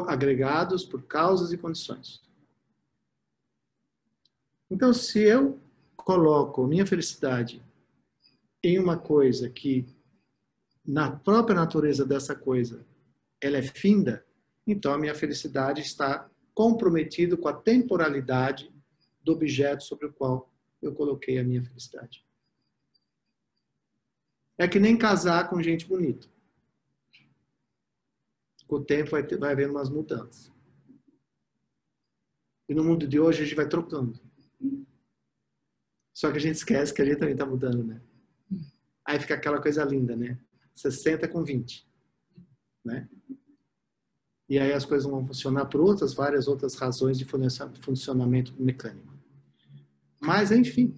[SPEAKER 2] agregados por causas e condições. Então, se eu coloco minha felicidade em uma coisa que, na própria natureza dessa coisa, ela é finda, então a minha felicidade está comprometida com a temporalidade do objeto sobre o qual eu coloquei a minha felicidade. É que nem casar com gente bonita. Com o tempo vai haver umas mudanças. E no mundo de hoje a gente vai trocando. Só que a gente esquece que a gente também está mudando, né? Aí fica aquela coisa linda, né? 60 com 20. Né? E aí as coisas vão funcionar por várias outras razões de funcionamento mecânico. Mas, enfim.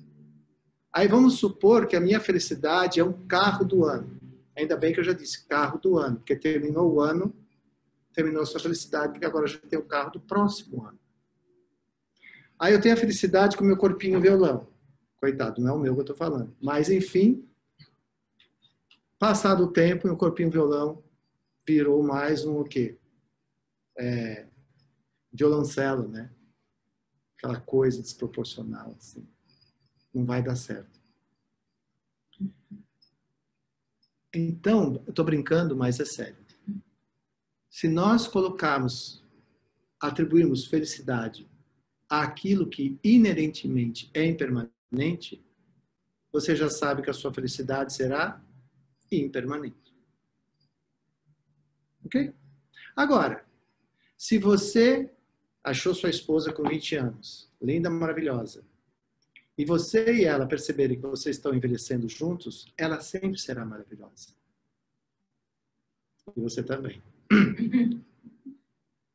[SPEAKER 2] Aí vamos supor que a minha felicidade é um carro do ano. Ainda bem que eu já disse carro do ano, porque terminou o ano, terminou a sua felicidade, porque agora eu já tenho o carro do próximo ano. Aí eu tenho a felicidade com o meu corpinho violão. Coitado, não é o meu que eu estou falando. Mas, enfim, passado o tempo, meu corpinho violão virou mais um o quê? Violoncelo, né? Aquela coisa desproporcional, assim. Não vai dar certo. Então, eu estou brincando, mas é sério. Se nós atribuirmos felicidade àquilo que inerentemente é impermanente, você já sabe que a sua felicidade será impermanente. Ok? Agora, se você achou sua esposa com 20 anos, linda, maravilhosa, e você e ela perceberem que vocês estão envelhecendo juntos, ela sempre será maravilhosa. E você também.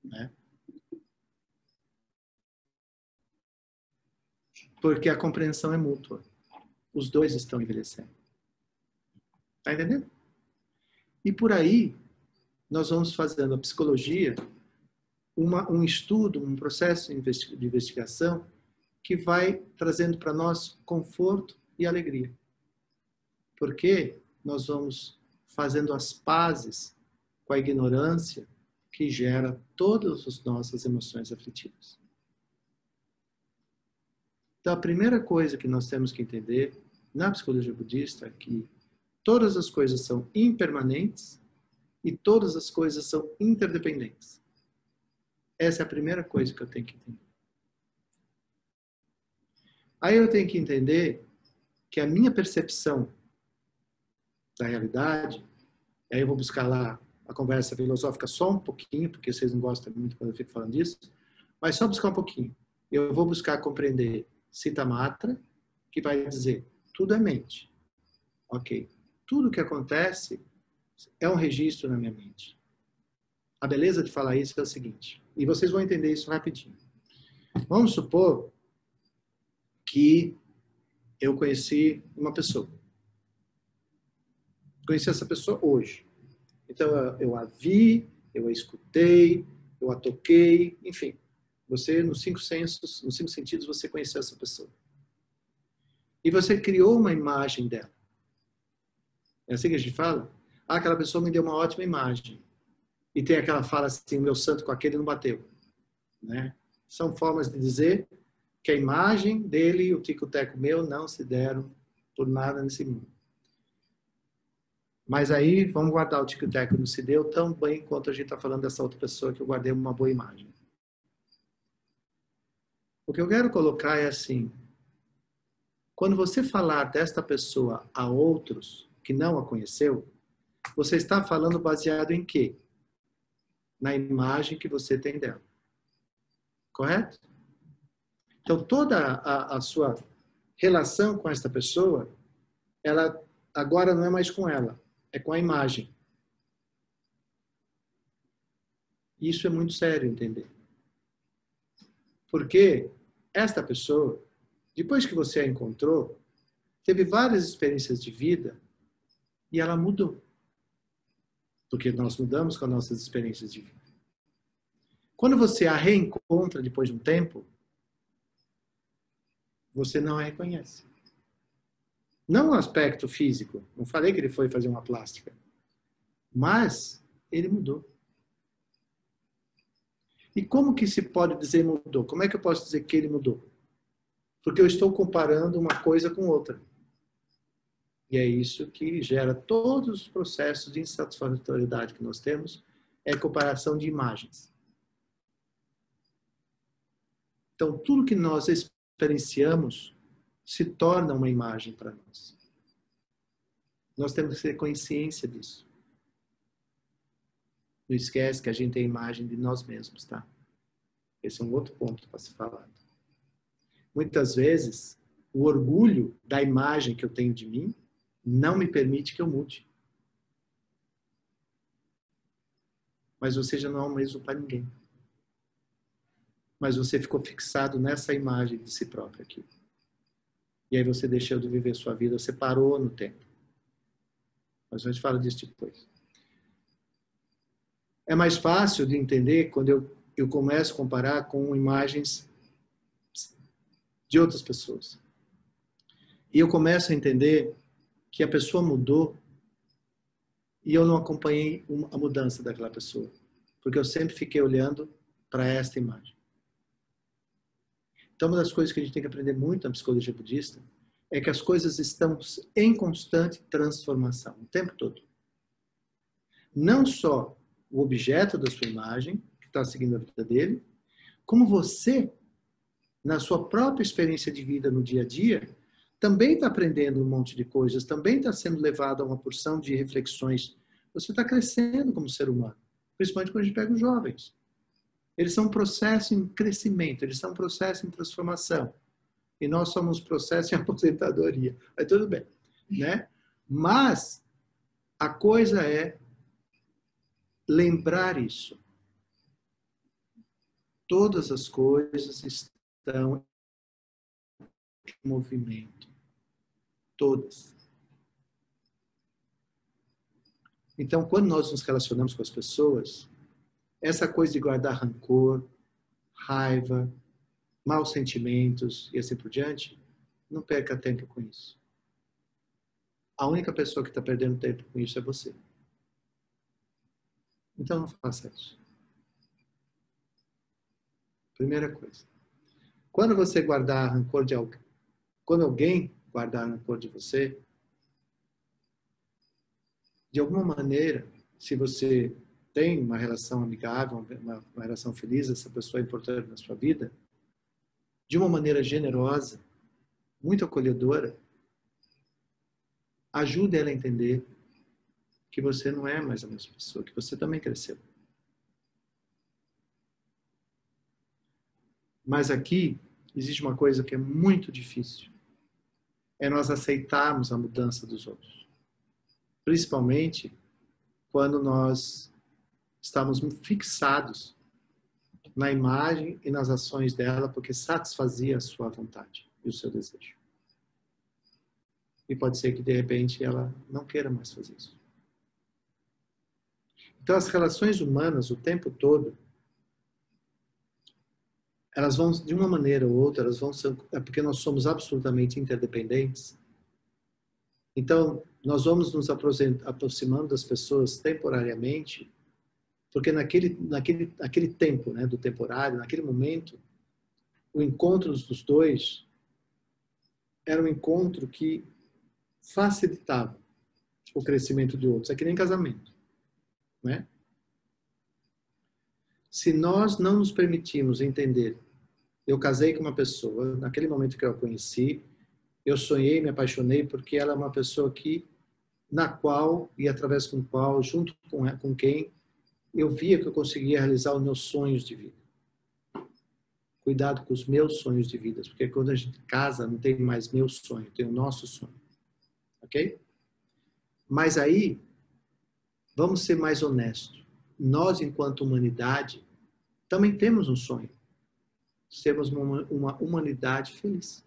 [SPEAKER 2] Né? Porque a compreensão é mútua. Os dois estão envelhecendo. Está entendendo? E por aí, nós vamos fazendo a psicologia um estudo, um processo de investigação que vai trazendo para nós conforto e alegria. Porque nós vamos fazendo as pazes com a ignorância que gera todas as nossas emoções aflitivas. Então, a primeira coisa que nós temos que entender na psicologia budista é que todas as coisas são impermanentes e todas as coisas são interdependentes. Essa é a primeira coisa que eu tenho que entender. Aí eu tenho que entender que a minha percepção da realidade, aí eu vou buscar lá a conversa filosófica só um pouquinho, porque vocês não gostam muito quando eu fico falando disso, mas só buscar um pouquinho. Eu vou buscar compreender Citamatra, que vai dizer, tudo é mente. Ok. Tudo que acontece é um registro na minha mente. A beleza de falar isso é o seguinte, e vocês vão entender isso rapidinho. Vamos supor que eu conheci uma pessoa. Conheci essa pessoa hoje. Então, eu a vi, eu a escutei, eu a toquei, enfim. Você, nos 5 sensos, nos 5 sentidos, você conheceu essa pessoa. E você criou uma imagem dela. É assim que a gente fala? Ah, aquela pessoa me deu uma ótima imagem. E tem aquela fala assim, o meu santo com aquele não bateu. Né? São formas de dizer que a imagem dele e o tico-teco meu não se deram por nada nesse mundo. Mas aí, vamos guardar o tico-teco, não se deu tão bem quanto a gente está falando dessa outra pessoa que eu guardei uma boa imagem. O que eu quero colocar é assim, quando você falar desta pessoa a outros que não a conheceu, você está falando baseado em quê? Na imagem que você tem dela. Correto? Então, toda a sua relação com esta pessoa, ela agora não é mais com ela, é com a imagem. Isso é muito sério entender. Porque esta pessoa, depois que você a encontrou, teve várias experiências de vida e ela mudou. Porque nós mudamos com as nossas experiências de vida. Quando você a reencontra depois de um tempo, você não a reconhece. Não no aspecto físico. Não falei que ele foi fazer uma plástica. Mas ele mudou. E como que se pode dizer mudou? Como é que eu posso dizer que ele mudou? Porque eu estou comparando uma coisa com outra. E é isso que gera todos os processos de insatisfatoriedade que nós temos, é a comparação de imagens. Então, tudo que nós experienciamos se torna uma imagem para nós. Nós temos que ter consciência disso. Não esquece que a gente tem a imagem de nós mesmos, tá? Esse é um outro ponto para se falar. Muitas vezes, o orgulho da imagem que eu tenho de mim não me permite que eu mude. Mas você já não é o mesmo para ninguém. Mas você ficou fixado nessa imagem de si próprio aqui. E aí você deixou de viver sua vida, você parou no tempo. Mas a gente fala disso depois. É mais fácil de entender quando eu começo a comparar com imagens de outras pessoas. E eu começo a entender que a pessoa mudou e eu não acompanhei a mudança daquela pessoa. Porque eu sempre fiquei olhando para esta imagem. Então, uma das coisas que a gente tem que aprender muito na psicologia budista é que as coisas estão em constante transformação, o tempo todo. Não só o objeto da sua imagem, que está seguindo a vida dele, como você, na sua própria experiência de vida no dia a dia, também está aprendendo um monte de coisas, também está sendo levado a uma porção de reflexões. Você está crescendo como ser humano, principalmente quando a gente pega os jovens. Eles são um processo em crescimento, eles são um processo em transformação. E nós somos um processo em aposentadoria. Aí tudo bem, né? Mas a coisa é lembrar isso. Todas as coisas estão em movimento. Todas. Então, quando nós nos relacionamos com as pessoas, essa coisa de guardar rancor, raiva, maus sentimentos e assim por diante, não perca tempo com isso. A única pessoa que está perdendo tempo com isso é você. Então não faça isso. Primeira coisa. Quando você guardar rancor de alguém, quando alguém guardar rancor de você, de alguma maneira, se você tem uma relação amigável, uma relação feliz, essa pessoa é importante na sua vida, de uma maneira generosa, muito acolhedora, ajude ela a entender que você não é mais a mesma pessoa, que você também cresceu. Mas aqui existe uma coisa que é muito difícil. É nós aceitarmos a mudança dos outros. Principalmente quando nós estamos fixados na imagem e nas ações dela porque satisfazia a sua vontade e o seu desejo. E pode ser que, de repente, ela não queira mais fazer isso. Então, as relações humanas, o tempo todo, elas vão, de uma maneira ou outra, elas vão ser, é porque nós somos absolutamente interdependentes. Então, nós vamos nos aproximando das pessoas temporariamente, porque naquele tempo, né, do temporário, naquele momento, o encontro dos dois era um encontro que facilitava o crescimento de outros. É que nem casamento, né? Se nós não nos permitirmos entender, eu casei com uma pessoa, naquele momento que eu a conheci, eu sonhei, me apaixonei, porque ela é uma pessoa na qual, e através com qual, junto com quem, eu via que eu conseguia realizar os meus sonhos de vida. Cuidado com os meus sonhos de vida, porque quando a gente casa, não tem mais meu sonho, tem o nosso sonho. Ok? Mas aí, vamos ser mais honestos. Nós, enquanto humanidade, também temos um sonho. Sermos uma humanidade feliz.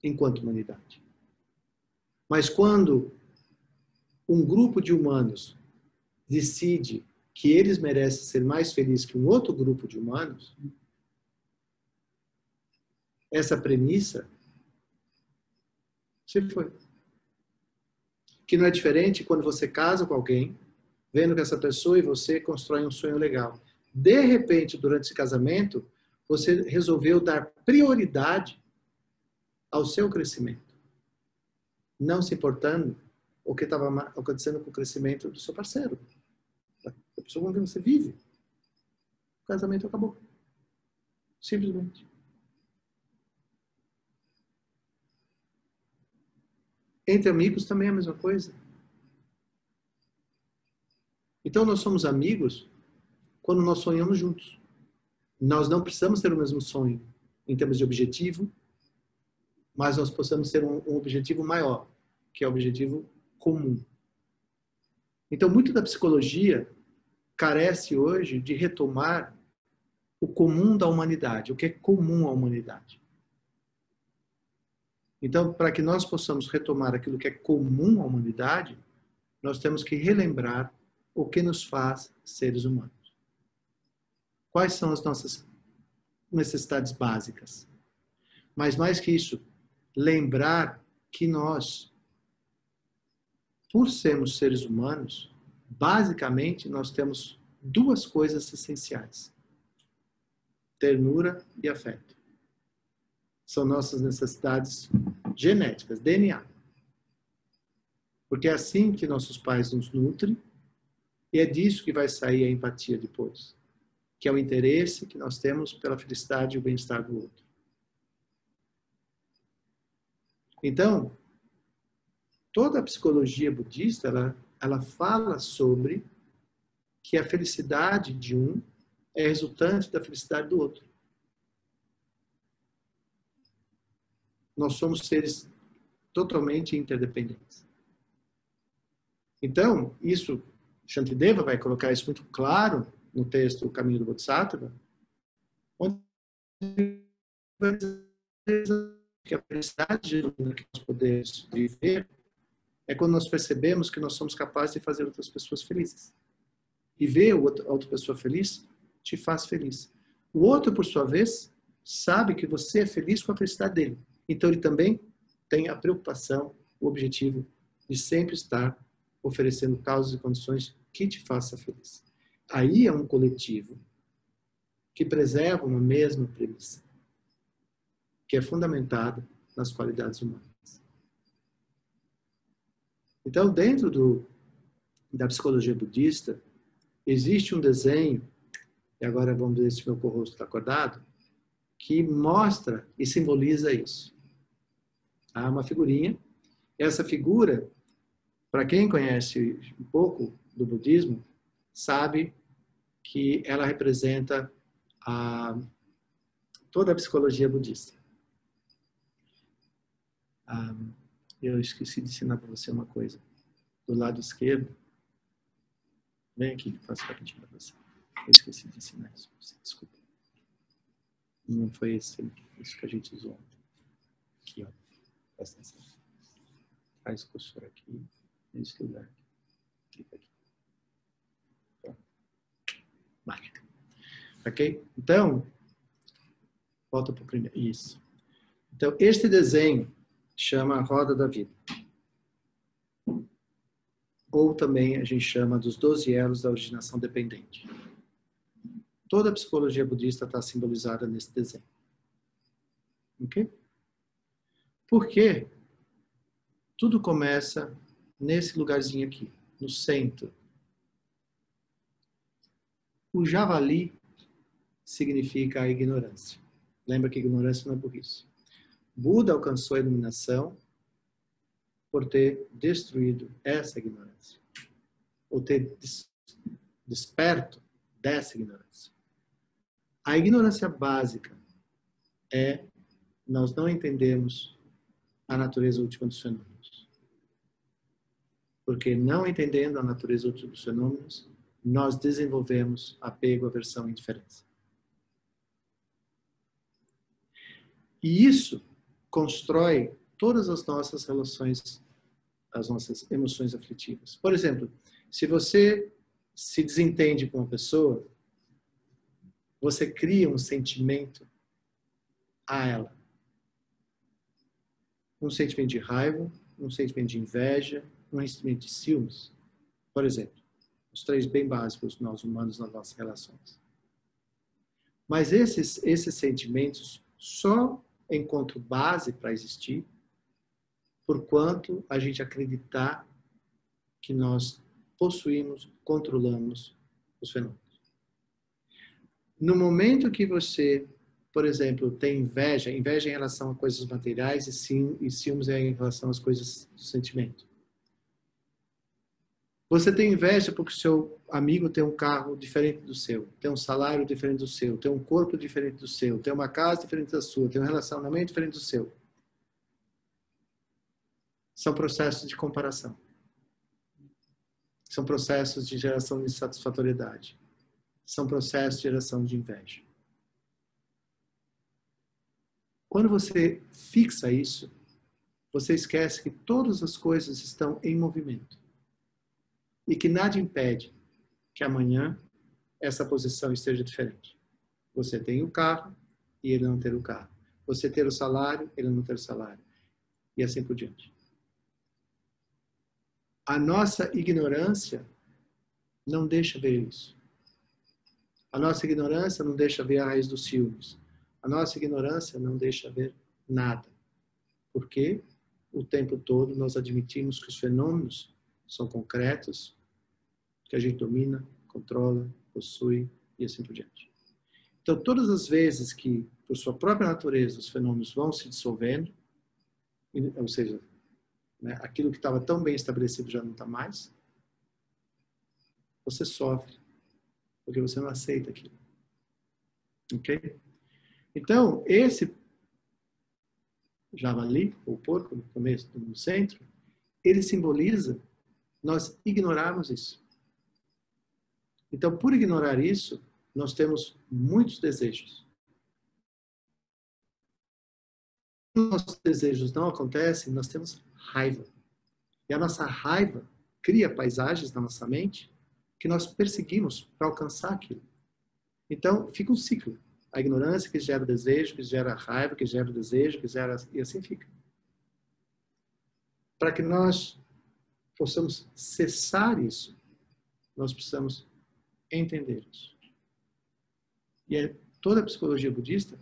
[SPEAKER 2] Enquanto humanidade. Mas quando um grupo de humanos decide que eles merecem ser mais felizes que um outro grupo de humanos, essa premissa se foi. Que não é diferente quando você casa com alguém, vendo que essa pessoa e você constroem um sonho legal. De repente, durante esse casamento, você resolveu dar prioridade ao seu crescimento, não se importando o que estava acontecendo com o crescimento do seu parceiro, da pessoa com quem você vive. O casamento acabou. Simplesmente. Entre amigos também é a mesma coisa. Então, nós somos amigos quando nós sonhamos juntos. Nós não precisamos ter o mesmo sonho em termos de objetivo, mas nós possamos ter um objetivo maior, que é o objetivo comum. Então, muito da psicologia carece hoje de retomar o comum da humanidade, o que é comum à humanidade. Então, para que nós possamos retomar aquilo que é comum à humanidade, nós temos que relembrar o que nos faz seres humanos. Quais são as nossas necessidades básicas? Mas mais que isso, lembrar que nós, por sermos seres humanos, basicamente nós temos duas coisas essenciais: ternura e afeto. São nossas necessidades genéticas, DNA. Porque é assim que nossos pais nos nutrem e é disso que vai sair a empatia depois, que é o interesse que nós temos pela felicidade e o bem-estar do outro. Então, toda a psicologia budista, ela fala sobre que a felicidade de um é resultante da felicidade do outro. Nós somos seres totalmente interdependentes. Então, isso, Shantideva vai colocar isso muito claro no texto O Caminho do Bodhisattva, onde vai dizer que a felicidade genuína que nós podemos viver é quando nós percebemos que nós somos capazes de fazer outras pessoas felizes. E ver a outra pessoa feliz te faz feliz. O outro, por sua vez, sabe que você é feliz com a felicidade dele. Então, ele também tem a preocupação, o objetivo de sempre estar oferecendo causas e condições que te façam feliz. Aí é um coletivo que preserva uma mesma premissa, que é fundamentada nas qualidades humanas. Então, dentro da psicologia budista, existe um desenho, e agora vamos ver se meu co-host está acordado, que mostra e simboliza isso. Há uma figurinha. Essa figura, para quem conhece um pouco do budismo, sabe que ela representa toda a psicologia budista. Eu esqueci de ensinar para você uma coisa. Do lado esquerdo, vem aqui que eu faço rapidinho para você. Eu esqueci de ensinar isso para você, desculpa. Não foi isso que a gente usou ontem. Aqui, ó. Presta atenção. Faz o cursor aqui, nesse lugar. Clica aqui. Pronto. Mágica. Ok? Então, volta para o primeiro. Isso. Então, este desenho chama a Roda da Vida. Ou também a gente chama dos 12 elos da originação dependente. Toda a psicologia budista está simbolizada nesse desenho. Ok? Porque tudo começa nesse lugarzinho aqui, no centro. O javali significa a ignorância. Lembra que ignorância não é burrice. Buda alcançou a iluminação por ter destruído essa ignorância. Ou ter desperto dessa ignorância. A ignorância básica é nós não entendemos a natureza última dos fenômenos. Porque não entendendo a natureza última dos fenômenos, nós desenvolvemos apego, aversão e indiferença. E isso constrói todas as nossas relações, as nossas emoções aflitivas. Por exemplo, se você se desentende com uma pessoa, você cria um sentimento a ela. Um sentimento de raiva, um sentimento de inveja, um sentimento de ciúmes. Por exemplo, os 3 bem básicos nós humanos nas nossas relações. Mas esses sentimentos só encontram base para existir por quanto a gente acreditar que nós possuímos, controlamos os fenômenos. No momento que você, por exemplo, tem inveja em relação a coisas materiais e ciúmes em relação às coisas do sentimento. Você tem inveja porque o seu amigo tem um carro diferente do seu, tem um salário diferente do seu, tem um corpo diferente do seu, tem uma casa diferente da sua, tem um relacionamento diferente do seu. São processos de comparação. São processos de geração de insatisfatoriedade. São processos de geração de inveja. Quando você fixa isso, você esquece que todas as coisas estão em movimento. E que nada impede que amanhã essa posição esteja diferente. Você tem o carro e ele não ter o carro. Você ter o salário, ele não ter o salário. E assim por diante. A nossa ignorância não deixa ver isso. A nossa ignorância não deixa ver a raiz dos ciúmes. A nossa ignorância não deixa ver nada. Porque o tempo todo nós admitimos que os fenômenos são concretos, que a gente domina, controla, possui e assim por diante. Então, todas as vezes que, por sua própria natureza, os fenômenos vão se dissolvendo, ou seja, né, aquilo que estava tão bem estabelecido já não está mais, você sofre, porque você não aceita aquilo. Ok? Então, esse javali, ou porco, no começo, no centro, ele simboliza nós ignorarmos isso. Então, por ignorar isso, nós temos muitos desejos. Quando nossos desejos não acontecem, nós temos raiva. E a nossa raiva cria paisagens na nossa mente que nós perseguimos para alcançar aquilo. Então, fica um ciclo. A ignorância que gera o desejo, que gera a raiva, que gera o desejo, que gera... E assim fica. Para que nós possamos cessar isso, nós precisamos entender isso. E toda a psicologia budista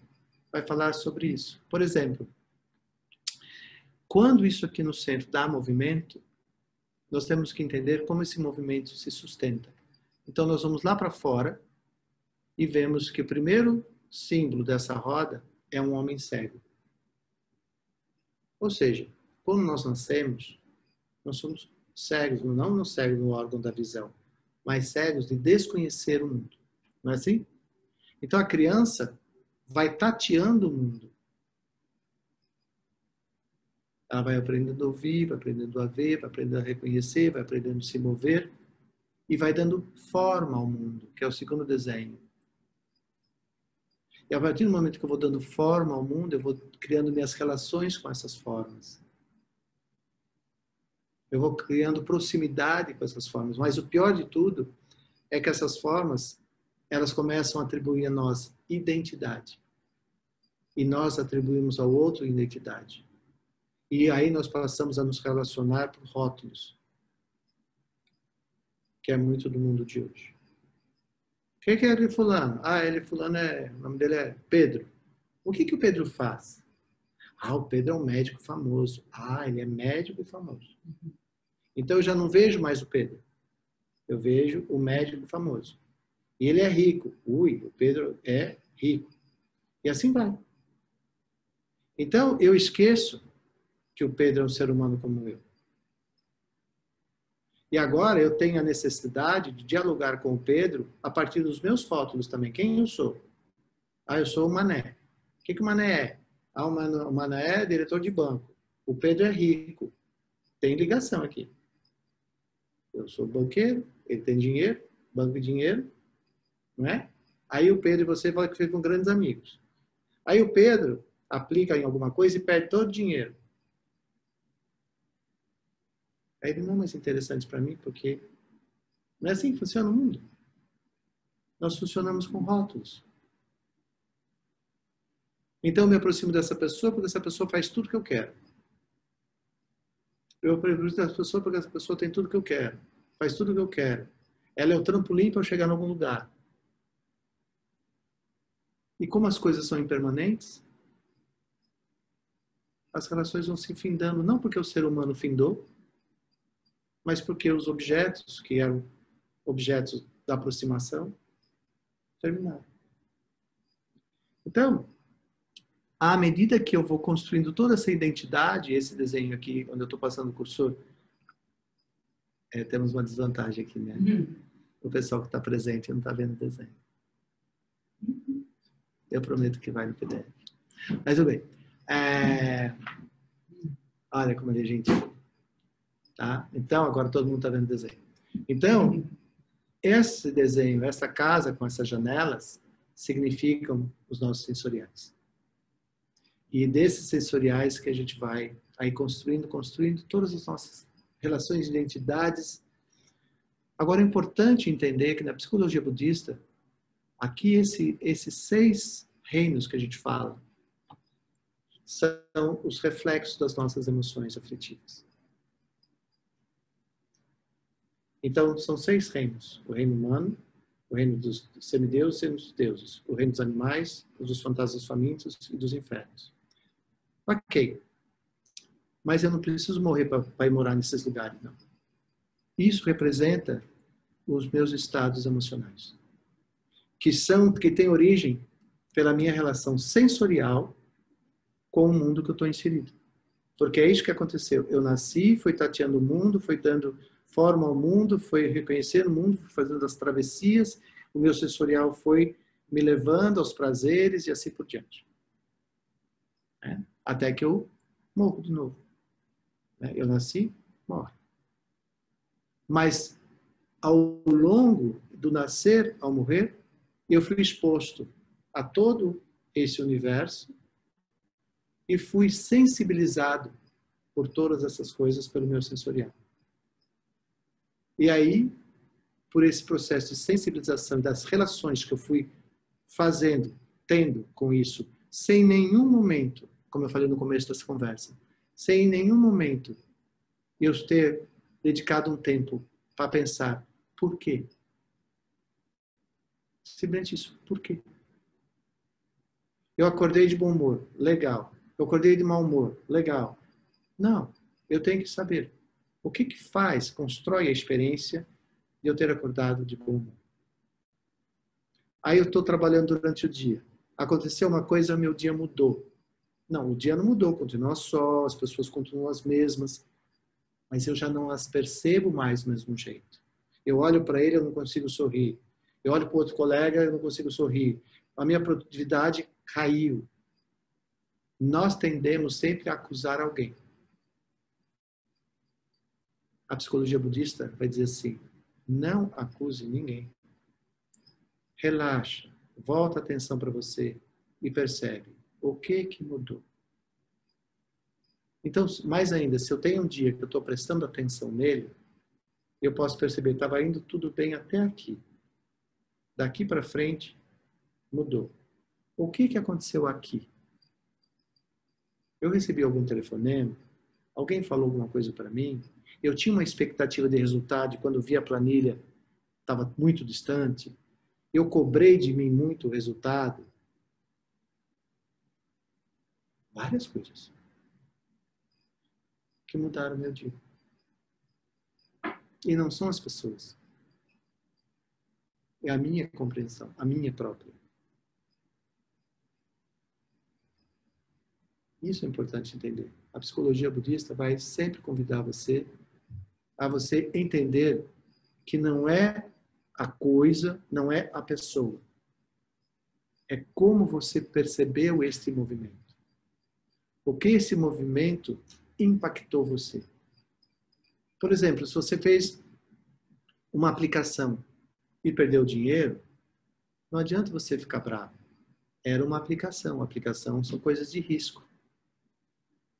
[SPEAKER 2] vai falar sobre isso. Por exemplo, quando isso aqui no centro dá movimento, nós temos que entender como esse movimento se sustenta. Então, nós vamos lá para fora e vemos que o primeiro símbolo dessa roda é um homem cego. Ou seja, quando nós nascemos, nós somos cegos, não cegos no órgão da visão, mas cegos de desconhecer o mundo. Não é assim? Então, a criança vai tateando o mundo. Ela vai aprendendo a ouvir, vai aprendendo a ver, vai aprendendo a reconhecer, vai aprendendo a se mover e vai dando forma ao mundo, que é o segundo desenho. E a partir do momento que eu vou dando forma ao mundo, eu vou criando minhas relações com essas formas. Eu vou criando proximidade com essas formas. Mas o pior de tudo é que essas formas, elas começam a atribuir a nós identidade. E nós atribuímos ao outro identidade. E aí nós passamos a nos relacionar por rótulos. Que é muito do mundo de hoje. O que é ele fulano? Ah, ele fulano o nome dele é Pedro. O que o Pedro faz? Ah, o Pedro é um médico famoso. Ah, ele é médico famoso. Então eu já não vejo mais o Pedro. Eu vejo o médico famoso. E ele é rico. Ui, o Pedro é rico. E assim vai. Então eu esqueço que o Pedro é um ser humano como eu. E agora eu tenho a necessidade de dialogar com o Pedro a partir dos meus rótulos também. Quem eu sou? Ah, eu sou o Mané. O que o Mané é? Ah, o Mané é diretor de banco. O Pedro é rico. Tem ligação aqui. Eu sou banqueiro, ele tem dinheiro, banco de dinheiro, não é? Aí o Pedro e você ficam grandes amigos. Aí o Pedro aplica em alguma coisa e perde todo o dinheiro. Aí ele não é mais interessante para mim porque Não é assim que funciona o mundo. Nós funcionamos com rótulos. Então eu me aproximo dessa pessoa porque essa pessoa faz tudo que eu quero. Eu aproximo dessa pessoa porque essa pessoa tem tudo que eu quero. Faz tudo que eu quero. Ela é o trampolim para eu chegar em algum lugar. E como as coisas são impermanentes, as relações vão se findando, não porque o ser humano findou, mas porque os objetos, que eram objetos da aproximação, terminaram. Então, à medida que eu vou construindo toda essa identidade, esse desenho aqui, onde eu estou passando o cursor, temos uma desvantagem aqui, né? O pessoal que está presente não está vendo o desenho. Eu prometo que vai no PDF. Mas tudo bem. Olha como ele é gentil. Tá? Então, agora todo mundo está vendo o desenho. Então, esse desenho, essa casa com essas janelas, significam os nossos sensoriais. E desses sensoriais que a gente vai aí construindo todas as nossas relações de identidades. Agora, é importante entender que na psicologia budista, aqui esses 6 reinos que a gente fala, são os reflexos das nossas emoções afetivas. Então, são 6 reinos. O reino humano, o reino dos semideuses e dos deuses. O reino dos animais, dos fantasmas famintos e dos infernos. Ok. Mas eu não preciso morrer para ir morar nesses lugares, não. Isso representa os meus estados emocionais. Que têm origem pela minha relação sensorial com o mundo que eu estou inserido. Porque é isso que aconteceu. Eu nasci, fui tateando o mundo, fui dando forma ao mundo, fui reconhecendo o mundo, fui fazendo as travessias, o meu sensorial foi me levando aos prazeres e assim por diante. Até que eu morro de novo. Eu nasci, morro. Mas, ao longo do nascer ao morrer, eu fui exposto a todo esse universo e fui sensibilizado por todas essas coisas pelo meu sensorial. E aí, por esse processo de sensibilização das relações que eu fui tendo com isso, sem nenhum momento, como eu falei no começo dessa conversa, sem em nenhum momento eu ter dedicado um tempo para pensar, por quê? Simplesmente isso, por quê? Eu acordei de bom humor, legal. Eu acordei de mau humor, legal. Não, eu tenho que saber o que constrói a experiência de eu ter acordado de bom humor. Aí eu estou trabalhando durante o dia. Aconteceu uma coisa, meu dia mudou. Não, o dia não mudou, continua só, as pessoas continuam as mesmas, mas eu já não as percebo mais do mesmo jeito. Eu olho para ele, eu não consigo sorrir. Eu olho para o outro colega, eu não consigo sorrir. A minha produtividade caiu. Nós tendemos sempre a acusar alguém. A psicologia budista vai dizer assim, não acuse ninguém. Relaxa, volta a atenção para você e percebe o que mudou. Então, mais ainda, se eu tenho um dia que eu estou prestando atenção nele, eu posso perceber, estava indo tudo bem até aqui. Daqui para frente, mudou. O que aconteceu aqui? Eu recebi algum telefonema? Alguém falou alguma coisa para mim? Eu tinha uma expectativa de resultado e quando vi a planilha, estava muito distante. Eu cobrei de mim muito o resultado. Várias coisas que mudaram meu dia. E não são as pessoas. É a minha compreensão, a minha própria. Isso é importante entender. A psicologia budista vai sempre convidar você a você entender que não é a coisa, não é a pessoa. É como você percebeu este movimento. O que esse movimento impactou você. Por exemplo, se você fez uma aplicação e perdeu dinheiro, não adianta você ficar bravo. Era uma aplicação. Aplicação são coisas de risco.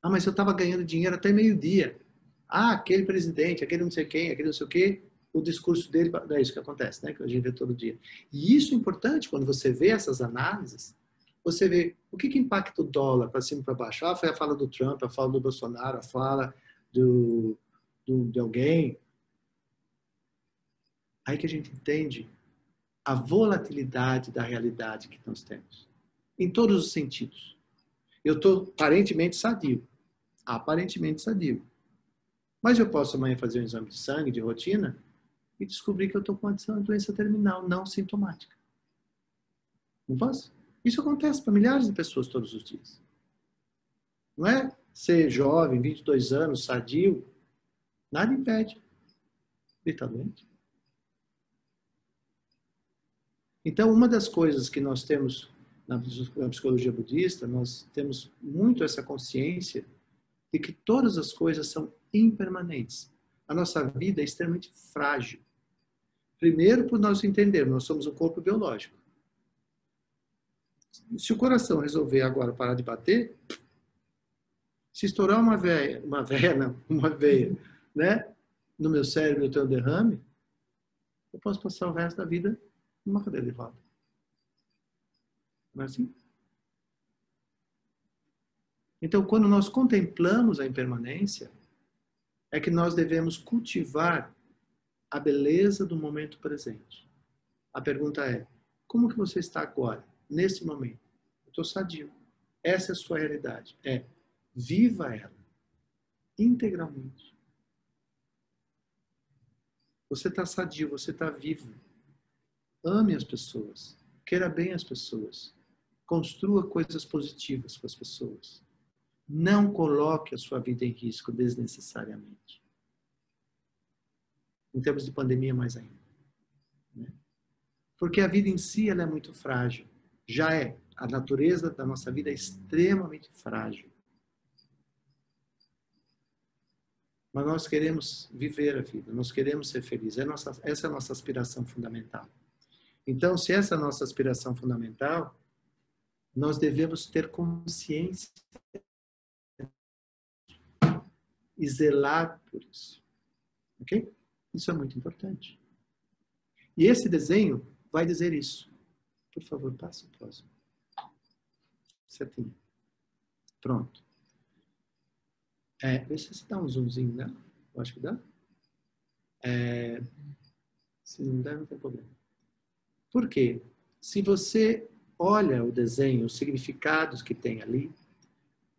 [SPEAKER 2] Ah, mas eu estava ganhando dinheiro até meio-dia. Ah, aquele presidente, aquele não sei quem, aquele não sei o quê, o discurso dele, é isso que acontece, né? Que a gente vê todo dia. E isso é importante, quando você vê essas análises, você vê o que impacta o dólar para cima e para baixo. Ah, foi a fala do Trump, a fala do Bolsonaro, a fala de alguém. Aí que a gente entende a volatilidade da realidade que nós temos, em todos os sentidos. Eu estou aparentemente sadio, mas eu posso amanhã fazer um exame de sangue, de rotina, e descobrir que eu estou com uma doença terminal não sintomática. Não posso? Isso acontece para milhares de pessoas todos os dias. Não é ser jovem, 22 anos, sadio, nada impede de estar doente. Então, uma das coisas que nós temos na psicologia budista, nós temos muito essa consciência de que todas as coisas são impermanentes. A nossa vida é extremamente frágil. Primeiro, por nós entendermos, nós somos um corpo biológico. Se o coração resolver agora parar de bater, se estourar uma veia, né, no meu cérebro, eu tenho um derrame, eu posso passar o resto da vida numa cadeira de roda. Não é assim? Então, quando nós contemplamos a impermanência, é que nós devemos cultivar a beleza do momento presente. A pergunta é, como que você está agora, nesse momento? Eu estou sadio. Essa é a sua realidade. Viva ela integralmente. Você está sadio, você está vivo. Ame as pessoas. Queira bem as pessoas. Construa coisas positivas com as pessoas. Não coloque a sua vida em risco desnecessariamente. Em termos de pandemia, mais ainda. Né? Porque a vida em si ela é muito frágil. Já é. A natureza da nossa vida é extremamente frágil. Mas nós queremos viver a vida, nós queremos ser felizes. Essa é a nossa aspiração fundamental. Então, se essa é a nossa aspiração fundamental, nós devemos ter consciência e zelar por isso. Ok? Isso é muito importante. E esse desenho vai dizer isso. Por favor, passe o próximo. Certinho. Pronto. Vê se dá um zoomzinho, né? Eu acho que dá. Se não der, não tem problema. Por quê? Se você olha o desenho, os significados que tem ali,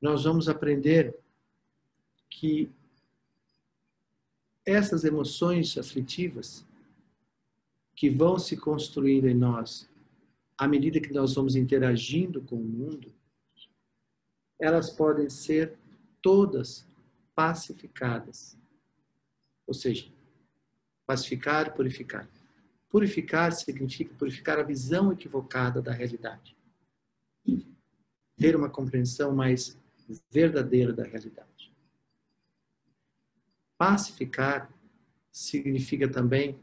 [SPEAKER 2] nós vamos aprender que essas emoções aflitivas que vão se construindo em nós à medida que nós vamos interagindo com o mundo, elas podem ser todas pacificadas. Ou seja, pacificar, purificar. Purificar significa purificar a visão equivocada da realidade. Ter uma compreensão mais verdadeira da realidade. Pacificar significa também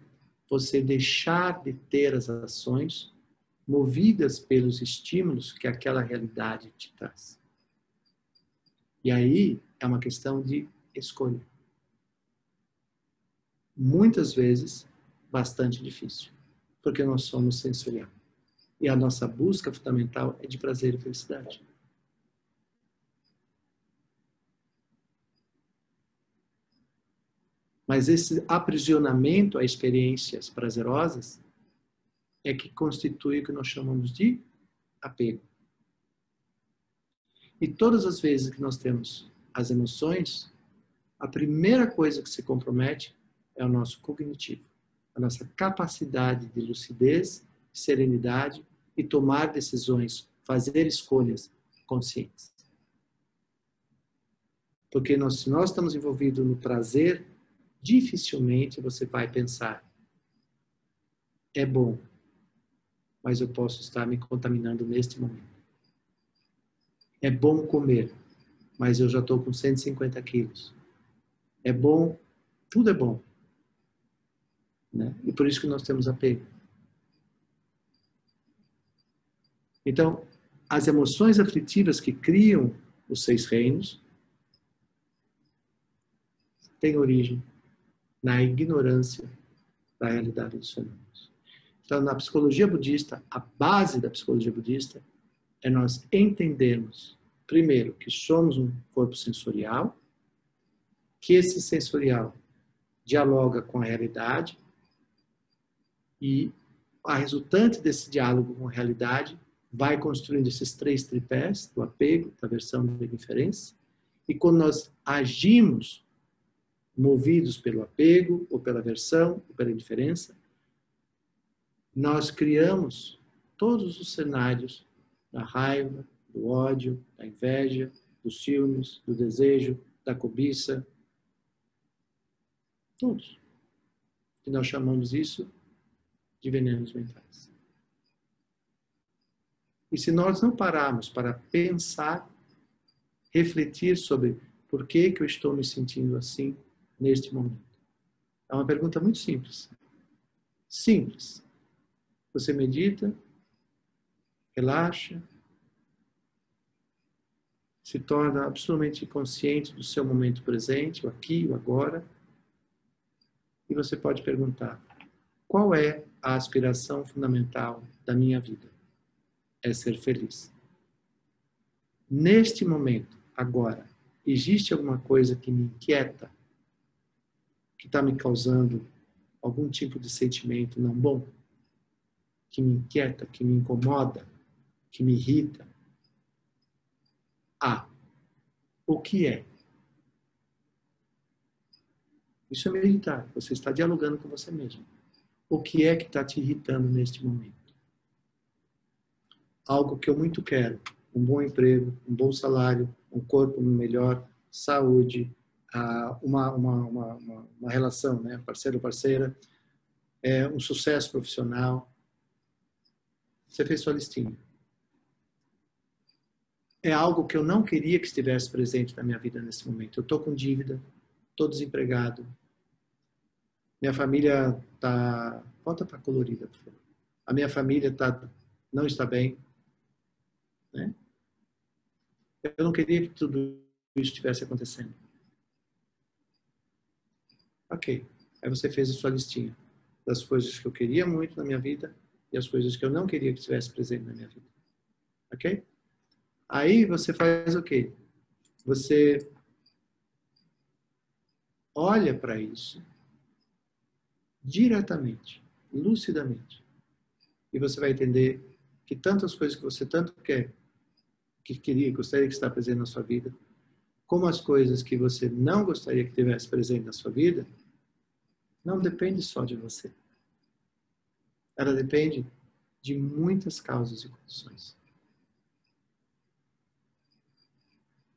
[SPEAKER 2] você deixar de ter as ações movidas pelos estímulos que aquela realidade te traz. E aí é uma questão de escolha. Muitas vezes, bastante difícil, porque nós somos sensorial. E a nossa busca fundamental é de prazer e felicidade. Mas esse aprisionamento a experiências prazerosas é que constitui o que nós chamamos de apego. E todas as vezes que nós temos as emoções, a primeira coisa que se compromete é o nosso cognitivo, a nossa capacidade de lucidez, serenidade e tomar decisões, fazer escolhas conscientes. Porque se nós estamos envolvidos no prazer, dificilmente você vai pensar, é bom, mas eu posso estar me contaminando neste momento. É bom comer, mas eu já estou com 150 quilos. É bom, tudo é bom. Né? E por isso que nós temos apego. Então, as emoções aflitivas que criam os 6 reinos têm origem na ignorância para a realidade dos fenômenos. Então, na psicologia budista, a base da psicologia budista é nós entendermos, primeiro, que somos um corpo sensorial, que esse sensorial dialoga com a realidade e a resultante desse diálogo com a realidade vai construindo esses 3 tripés, do apego, da aversão e da indiferença. E quando nós agimos movidos pelo apego, ou pela aversão, ou pela indiferença, nós criamos todos os cenários da raiva, do ódio, da inveja, dos ciúmes, do desejo, da cobiça, todos. E nós chamamos isso de venenos mentais. E se nós não pararmos para pensar, refletir sobre por que eu estou me sentindo assim neste momento. É uma pergunta muito simples. Simples. Você medita, relaxa, se torna absolutamente consciente do seu momento presente, o aqui, o agora, e você pode perguntar: qual é a aspiração fundamental da minha vida? É ser feliz. Neste momento, agora, existe alguma coisa que me inquieta, que está me causando algum tipo de sentimento não bom? Que me inquieta, que me incomoda, que me irrita? O que é? Isso é meditar. Você está dialogando com você mesmo. O que é que está te irritando neste momento? Algo que eu muito quero. Um bom emprego, um bom salário, um corpo melhor, saúde, uma relação, né? Parceiro ou parceira, um sucesso profissional. Você fez sua listinha. É algo que eu não queria que estivesse presente na minha vida nesse momento. Eu estou com dívida, estou desempregado. Minha família está... Volta para a colorida, por favor. A minha família não está bem. Né? Eu não queria que tudo isso estivesse acontecendo. Ok. Aí você fez a sua listinha das coisas que eu queria muito na minha vida e as coisas que eu não queria que estivesse presente na minha vida. Ok? Aí você faz o quê? Você olha para isso diretamente, lucidamente. E você vai entender que tantas coisas que você tanto quer, gostaria que está presente na sua vida, como as coisas que você não gostaria que estivesse presente na sua vida, não depende só de você. Ela depende de muitas causas e condições.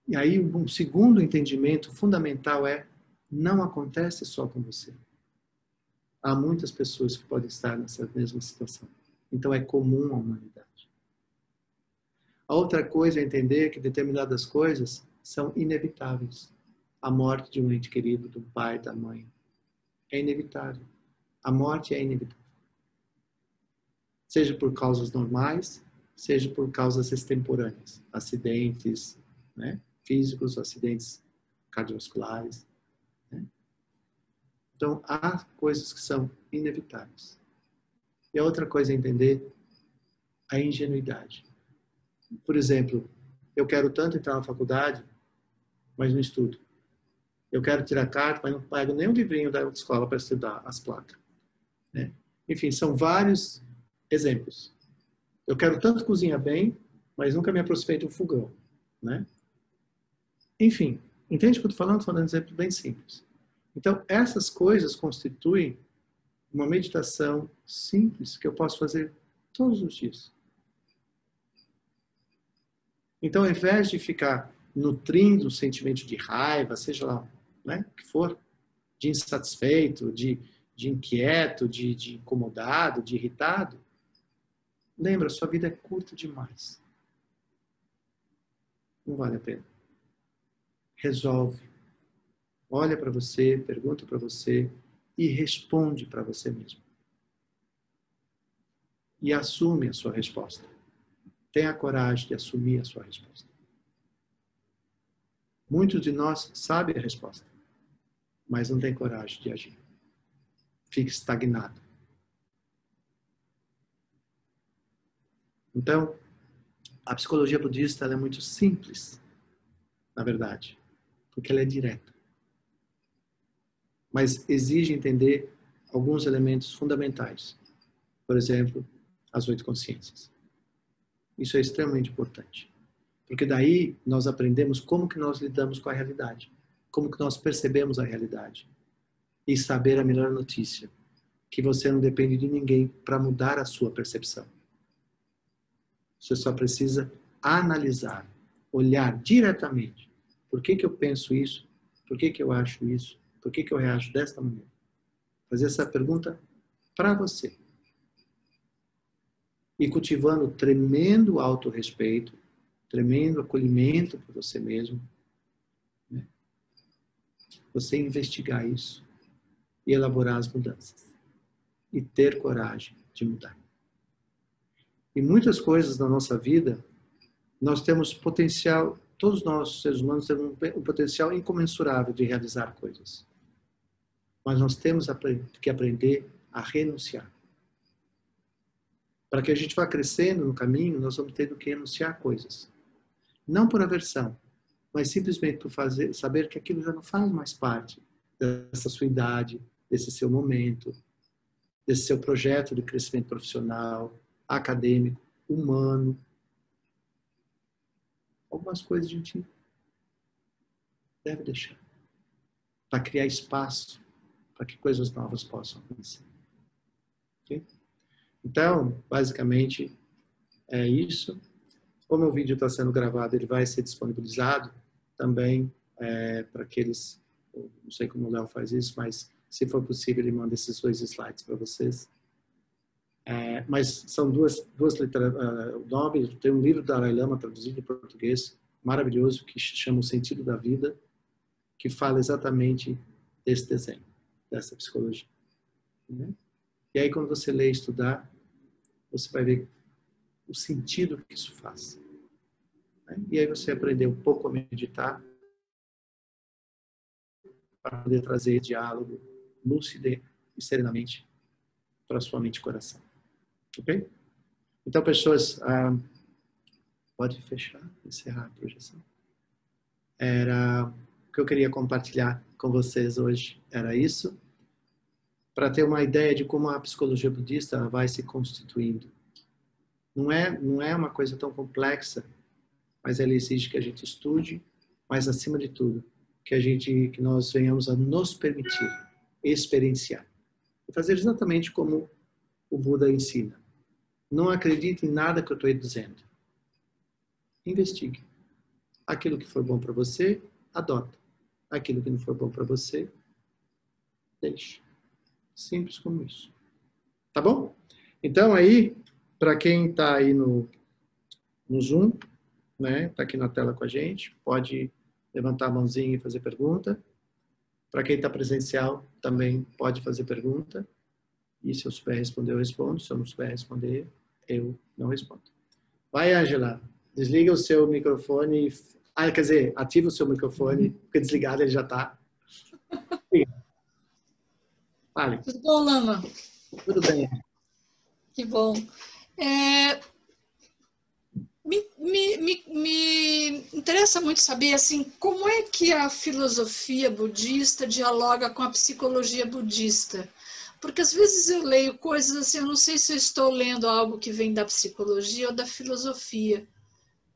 [SPEAKER 2] E aí, um segundo entendimento fundamental é: não acontece só com você. Há muitas pessoas que podem estar nessa mesma situação. Então, é comum à humanidade. A outra coisa é entender que determinadas coisas são inevitáveis. A morte de um ente querido, do pai, da mãe, é inevitável. A morte é inevitável. Seja por causas normais, seja por causas extemporâneas. Acidentes, né? Físicos, acidentes cardiovasculares. Né? Então, há coisas que são inevitáveis. E a outra coisa é entender a ingenuidade. Por exemplo, eu quero tanto entrar na faculdade, mas não estudo. Eu quero tirar carta, mas não pego nem um livrinho da escola para estudar as placas. Né? Enfim, são vários exemplos. Eu quero tanto cozinhar bem, mas nunca me aproximei de um fogão. Né? Enfim, entende o que eu estou falando? Estou falando de um exemplo bem simples. Então, essas coisas constituem uma meditação simples que eu posso fazer todos os dias. Então, ao invés de ficar nutrindo o sentimento de raiva, seja lá, né, o que for, de insatisfeito, de inquieto, de incomodado, de irritado, lembra, sua vida é curta demais. Não vale a pena. Resolve. Olha para você, pergunta para você e responde para você mesmo. E assume a sua resposta. Tenha a coragem de assumir a sua resposta. Muitos de nós sabem a resposta, mas não têm coragem de agir. fique estagnado. Então, a psicologia budista ela é muito simples, na verdade, porque ela é direta. Mas exige entender alguns elementos fundamentais. Por exemplo, as 8 consciências. Isso é extremamente importante. Porque daí nós aprendemos como que nós lidamos com a realidade. Como que nós percebemos a realidade. E saber a melhor notícia. Que você não depende de ninguém para mudar a sua percepção. Você só precisa analisar, olhar diretamente. Por que que eu penso isso? Por que que eu acho isso? Por que que eu reajo desta maneira? Fazer essa pergunta para você. E cultivando tremendo autorrespeito, tremendo acolhimento por você mesmo. Né? Você investigar isso e elaborar as mudanças. E ter coragem de mudar. E muitas coisas na nossa vida, nós temos potencial, todos nós, seres humanos, temos um potencial incomensurável de realizar coisas. Mas nós temos que aprender a renunciar. Para que a gente vá crescendo no caminho, nós vamos tendo que renunciar coisas. Não por aversão, mas simplesmente por saber que aquilo já não faz mais parte dessa sua idade, desse seu momento, desse seu projeto de crescimento profissional, acadêmico, humano. Algumas coisas a gente deve deixar para criar espaço para que coisas novas possam acontecer. Okay? Então, basicamente, é isso. Como o vídeo está sendo gravado, ele vai ser disponibilizado também para aqueles, não sei como o Léo faz isso, mas se for possível, ele manda esses 2 slides para vocês. Mas são duas literaturas. Tem um livro da Dalai Lama traduzido em português, maravilhoso, que chama O Sentido da Vida, que fala exatamente desse desenho, dessa psicologia. Né? E aí, quando você lê e estudar, você vai ver o sentido que isso faz. Né? E aí você aprender um pouco a meditar para poder trazer diálogo lúcido e serenamente para sua mente e coração. Ok? Então, pessoas, pode fechar, encerrar a projeção. O que eu queria compartilhar com vocês hoje era isso, para ter uma ideia de como a psicologia budista vai se constituindo. Não é uma coisa tão complexa, mas ela exige que a gente estude, mas acima de tudo, que nós venhamos a nos permitir experienciar. E fazer exatamente como o Buda ensina. Não acredite em nada que eu estou dizendo. Investigue. Aquilo que for bom para você, adota. Aquilo que não for bom para você, deixe. Simples como isso. Tá bom? Então aí, para quem está aí no Zoom, né, está aqui na tela com a gente, pode levantar a mãozinha e fazer pergunta. Para quem está presencial, também pode fazer pergunta. E se eu souber responder, eu respondo. Se eu não souber responder, eu não respondo. Vai, Ângela. Desliga o seu microfone. Quer dizer, ativa o seu microfone, porque desligado ele já está. Fale.
[SPEAKER 3] Tudo bom, Lama?
[SPEAKER 2] Tudo bem.
[SPEAKER 3] Que bom. Me interessa muito saber assim, como é que a filosofia budista dialoga com a psicologia budista. Porque às vezes eu leio coisas assim, eu não sei se eu estou lendo algo que vem da psicologia ou da filosofia.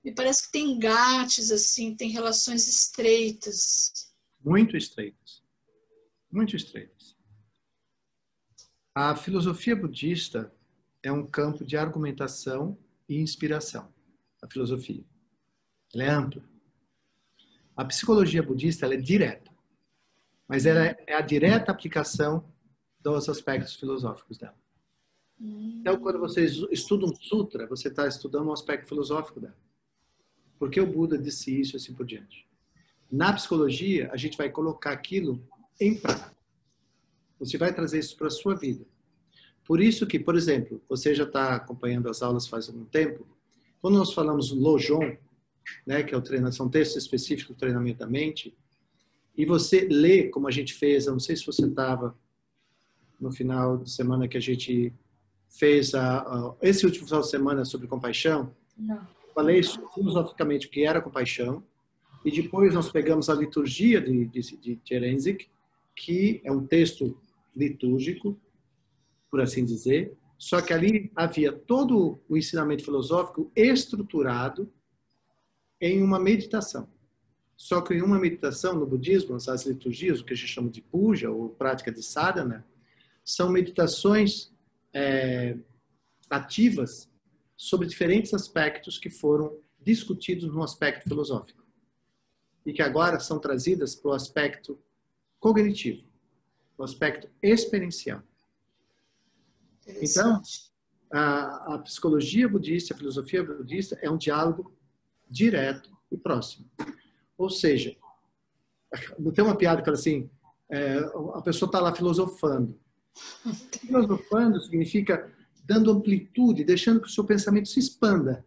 [SPEAKER 3] Me parece que tem engates, assim, tem relações estreitas.
[SPEAKER 2] Muito estreitas. Muito estreitas. A filosofia budista é um campo de argumentação e inspiração. A filosofia. Ela é ampla. A psicologia budista ela é direta. Mas ela é a direta aplicação dos aspectos filosóficos dela. Então, quando você estuda um sutra, você está estudando um aspecto filosófico dela. Por que o Buda disse isso e assim por diante? Na psicologia, a gente vai colocar aquilo em prática. Você vai trazer isso para a sua vida. Por isso que, por exemplo, você já está acompanhando as aulas faz algum tempo, quando nós falamos Lojong, né, que é o treinamento, são textos específicos do treinamento da mente, e você lê, como a gente fez, eu não sei se você estava no final de semana que a gente fez esse último final de semana sobre compaixão.
[SPEAKER 3] Não.
[SPEAKER 2] Falei filosoficamente o que era compaixão, e depois nós pegamos a liturgia de Terenzik, que é um texto litúrgico, por assim dizer, só que ali havia todo o ensinamento filosófico estruturado em uma meditação. Só que em uma meditação, no budismo, as liturgias, o que a gente chama de puja, ou prática de sadhana, são meditações ativas sobre diferentes aspectos que foram discutidos no aspecto filosófico e que agora são trazidas para o aspecto cognitivo, o aspecto experiencial. Então, a psicologia budista, a filosofia budista é um diálogo direto e próximo. Ou seja, tem uma piada que fala assim, a pessoa está lá filosofando. Filosofando significa dando amplitude, deixando que o seu pensamento se expanda,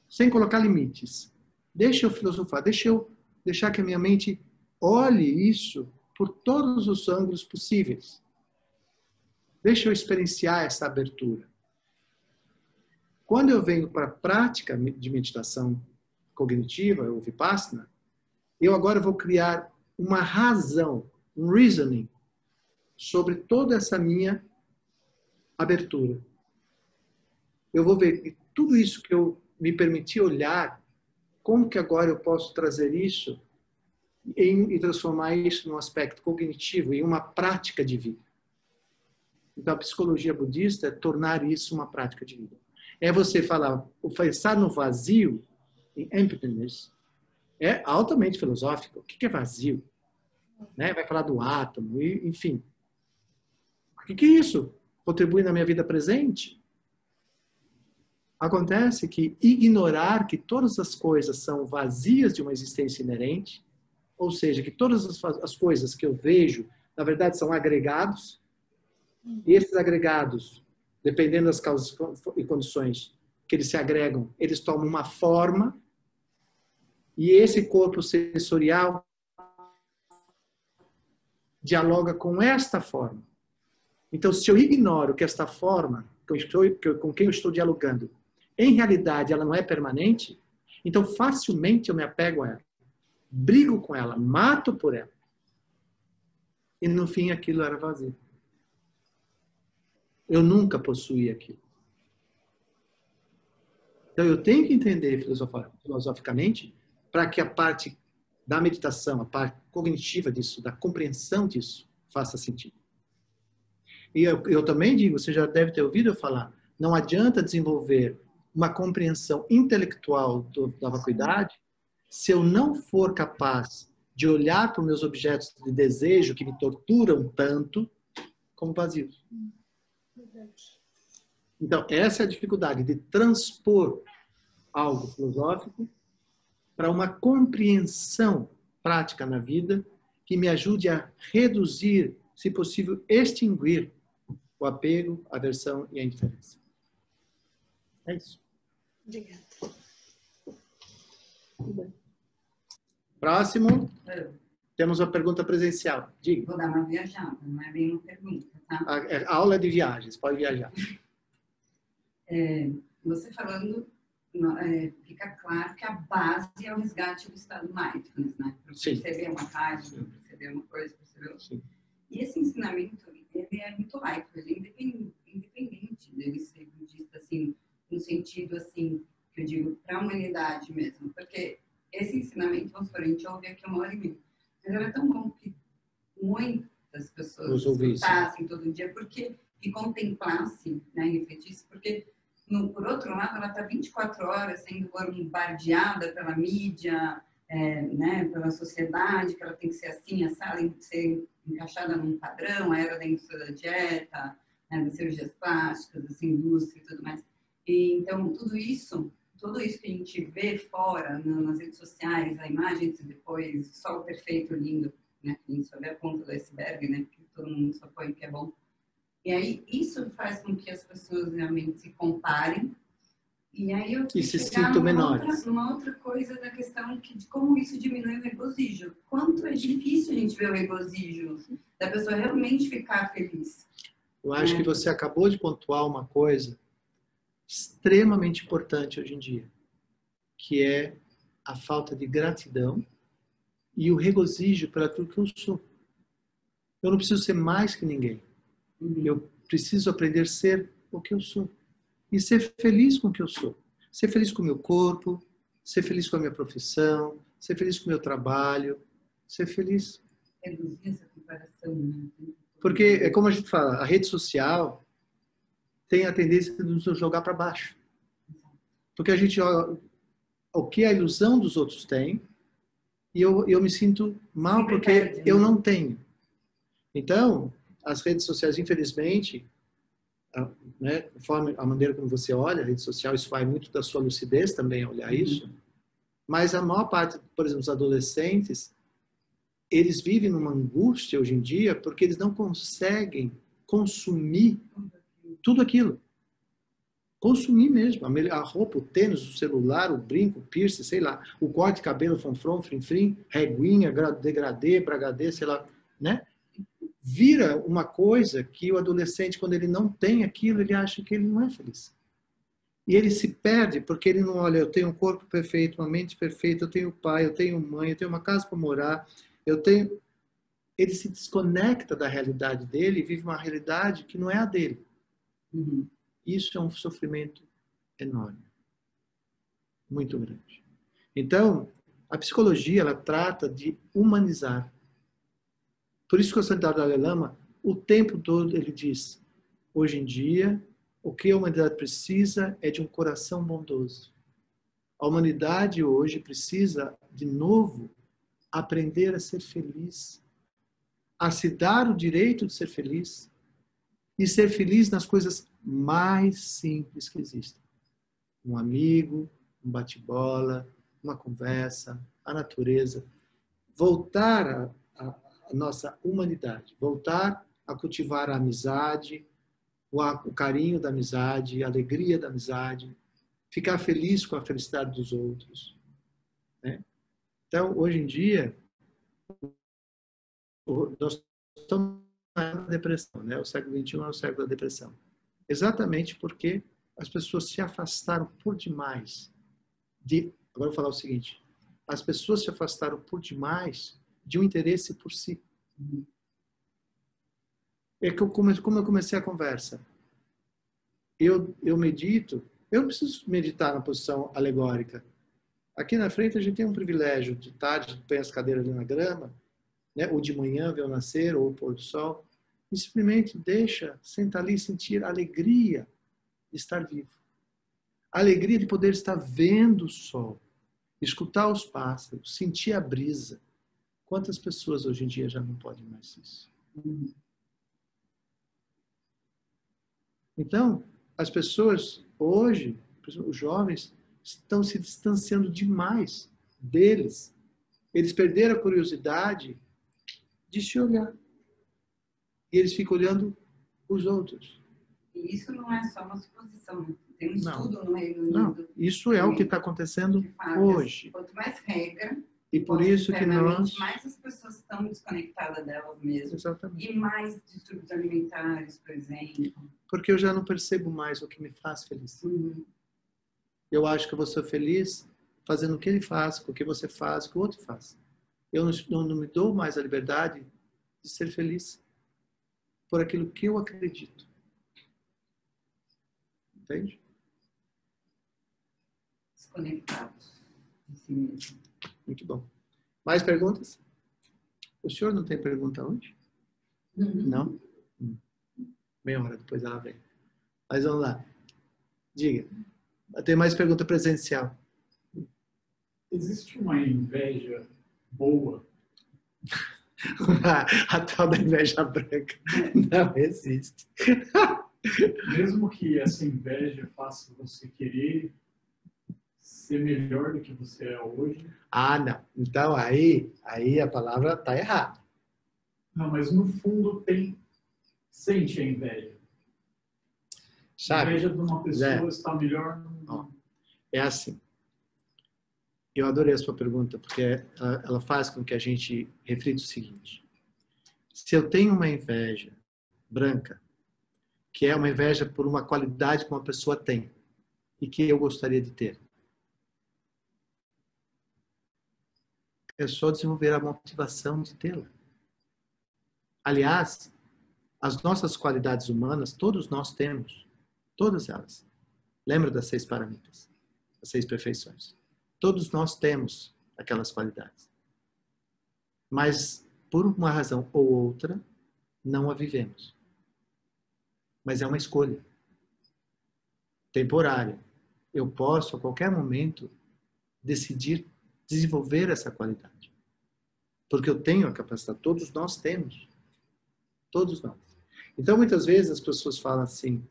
[SPEAKER 2] sem colocar limites. Deixa eu filosofar, deixar que a minha mente olhe isso por todos os ângulos possíveis. Deixa eu experienciar essa abertura. Quando eu venho para a prática de meditação cognitiva, ou Vipassana, eu agora vou criar uma razão, um reasoning, sobre toda essa minha abertura. Eu vou ver que tudo isso que eu me permiti olhar, como que agora eu posso trazer isso e transformar isso num aspecto cognitivo, em uma prática de vida. Então, a psicologia budista é tornar isso uma prática de vida. É você falar, o pensar no vazio, em emptiness, é altamente filosófico. O que é vazio? Né? Vai falar do átomo, enfim. O que é isso? Contribui na minha vida presente? Acontece que ignorar que todas as coisas são vazias de uma existência inerente, ou seja, que todas as coisas que eu vejo, na verdade, são agregados, e esses agregados, dependendo das causas e condições que eles se agregam, eles tomam uma forma, e esse corpo sensorial dialoga com esta forma. Então, se eu ignoro que esta forma, com quem eu estou dialogando, em realidade ela não é permanente, então facilmente eu me apego a ela, brigo com ela, mato por ela. E no fim aquilo era vazio. Eu nunca possuí aquilo. Então eu tenho que entender filosoficamente para que a parte da meditação, a parte cognitiva disso, da compreensão disso, faça sentido. E eu também digo, você já deve ter ouvido eu falar, não adianta desenvolver uma compreensão intelectual da vacuidade se eu não for capaz de olhar para os meus objetos de desejo que me torturam tanto como vazios. Então, essa é a dificuldade de transpor algo filosófico para uma compreensão prática na vida que me ajude a reduzir, se possível, extinguir o apego, a aversão e a indiferença. É isso.
[SPEAKER 3] Obrigada.
[SPEAKER 2] Próximo. Temos uma pergunta presencial. Diga.
[SPEAKER 4] Vou dar uma viajada, não é bem uma pergunta, tá?
[SPEAKER 2] A aula é de viagens, pode viajar.
[SPEAKER 4] Você falando, fica claro que a base é o resgate do estado mindfulness, né? Para perceber uma raiva, para perceber uma coisa, perceber outra. E esse ensinamento, ele é muito laico, ele é independente dele ser budista, assim, no sentido, assim, que eu digo, para a humanidade mesmo. Porque esse ensinamento, vamos supor, a gente ouve aqui 1h30. Mas era tão bom que muitas pessoas escutassem todo dia, porque e contemplassem, né, refletissem, porque, por outro lado, ela está 24 horas sendo bombardeada pela mídia, né, pela sociedade, que ela tem que ser assim, assada, tem que ser encaixada num padrão, era dentro da dieta, né, das cirurgias plásticas, dessa indústria e tudo mais. E, então, tudo isso que a gente vê fora, nas redes sociais, a imagem antes e depois, só o perfeito, lindo, né? A gente só vê a ponta do iceberg, né? Que todo mundo só põe que é bom. E aí, isso faz com que as pessoas realmente se comparem E aí eu
[SPEAKER 2] e se sintam menores.
[SPEAKER 4] Uma outra coisa da questão de como isso diminui o regozijo. Quanto é difícil a gente ver o regozijo da pessoa realmente ficar feliz.
[SPEAKER 2] Eu acho que você acabou de pontuar uma coisa extremamente importante hoje em dia, que é a falta de gratidão e o regozijo por aquilo que eu sou. Eu não preciso ser mais que ninguém. Eu preciso aprender a ser o que eu sou. E ser feliz com o que eu sou. Ser feliz com o meu corpo, ser feliz com a minha profissão, ser feliz com o meu trabalho, ser feliz.
[SPEAKER 4] Reduzir essa comparação, né?
[SPEAKER 2] Porque é como a gente fala, a rede social tem a tendência de nos jogar para baixo. Porque a gente joga o que a ilusão dos outros tem e eu me sinto mal porque eu não tenho. Então, as redes sociais, infelizmente, né, conforme a maneira como você olha a rede social, isso vai muito da sua lucidez também a olhar isso, mas a maior parte, por exemplo, dos adolescentes, eles vivem numa angústia hoje em dia porque eles não conseguem consumir tudo aquilo. Consumir mesmo. A roupa, o tênis, o celular, o brinco, o piercing, sei lá, o corte de cabelo, fonfron, frim-frim, reguinha, degradê, bragadê, sei lá, né? Vira uma coisa que o adolescente, quando ele não tem aquilo, ele acha que ele não é feliz. E ele se perde porque ele não olha, eu tenho um corpo perfeito, uma mente perfeita, eu tenho pai, eu tenho mãe, eu tenho uma casa para morar, eu tenho... Ele se desconecta da realidade dele e vive uma realidade que não é a dele. Isso é um sofrimento enorme. Muito grande. Então, a psicologia, ela trata de humanizar. Por isso que o Santo Dalai Lama, o tempo todo, ele diz, hoje em dia, o que a humanidade precisa é de um coração bondoso. A humanidade hoje precisa, de novo, aprender a ser feliz, a se dar o direito de ser feliz e ser feliz nas coisas mais simples que existem. Um amigo, um bate-bola, uma conversa, a natureza. Voltar a nossa humanidade, voltar a cultivar a amizade, o carinho da amizade, a alegria da amizade, ficar feliz com a felicidade dos outros. Né? Então, hoje em dia, nós estamos na depressão, né? O século XXI é o século da depressão. Exatamente porque as pessoas se afastaram por demais agora eu vou falar o seguinte, as pessoas se afastaram por demais de um interesse por si. É que como eu comecei a conversa. Eu medito, eu não preciso meditar na posição alegórica. Aqui na frente a gente tem um privilégio de tarde, põe as cadeiras ali na grama, né? Ou de manhã ver o nascer, ou o pôr do sol, e simplesmente deixa, senta ali e sentir a alegria de estar vivo. A alegria de poder estar vendo o sol, escutar os pássaros, sentir a brisa. Quantas pessoas hoje em dia já não podem mais isso? Então, as pessoas hoje, os jovens, estão se distanciando demais deles. Eles perderam a curiosidade de se olhar. E eles ficam olhando os outros.
[SPEAKER 4] E isso não é só uma suposição, né? Tem um estudo no Reino Unido.
[SPEAKER 2] Não, isso é o que está acontecendo hoje.
[SPEAKER 4] Quanto mais regra,
[SPEAKER 2] e por isso que nós...
[SPEAKER 4] mais as pessoas estão desconectadas delas mesmas.
[SPEAKER 2] Exatamente.
[SPEAKER 4] E mais distúrbios alimentares, por exemplo.
[SPEAKER 2] Porque eu já não percebo mais o que me faz feliz. Eu acho que eu vou ser feliz fazendo o que ele faz, o que você faz, o que o outro faz. Eu não me dou mais a liberdade de ser feliz por aquilo que eu acredito. Entende?
[SPEAKER 4] Desconectados de si mesmo.
[SPEAKER 2] Muito bom. Mais perguntas? O senhor não tem pergunta hoje? Não? Meia hora depois ela vem. Mas vamos lá. Diga. Tem mais pergunta presencial.
[SPEAKER 5] Existe uma inveja boa?
[SPEAKER 2] A tal da inveja branca não existe.
[SPEAKER 5] Mesmo que essa inveja faça você querer ser melhor do que você é hoje?
[SPEAKER 2] Ah, não. Então aí a palavra está errada.
[SPEAKER 5] Não, mas no fundo sente a inveja.
[SPEAKER 2] Sabe?
[SPEAKER 5] A inveja de uma pessoa está melhor.
[SPEAKER 2] É assim. Eu adorei a sua pergunta, porque ela faz com que a gente reflita o seguinte. Se eu tenho uma inveja branca, que é uma inveja por uma qualidade que uma pessoa tem e que eu gostaria de ter, é só desenvolver a motivação de tê-la. Aliás, as nossas qualidades humanas, todos nós temos. Todas elas. Lembra das 6 parâmetros? As 6 perfeições. Todos nós temos aquelas qualidades. Mas, por uma razão ou outra, não a vivemos. Mas é uma escolha. Temporária. Eu posso, a qualquer momento, decidir desenvolver essa qualidade. Porque eu tenho a capacidade. Todos nós temos. Todos nós. Então, muitas vezes, as pessoas falam assim,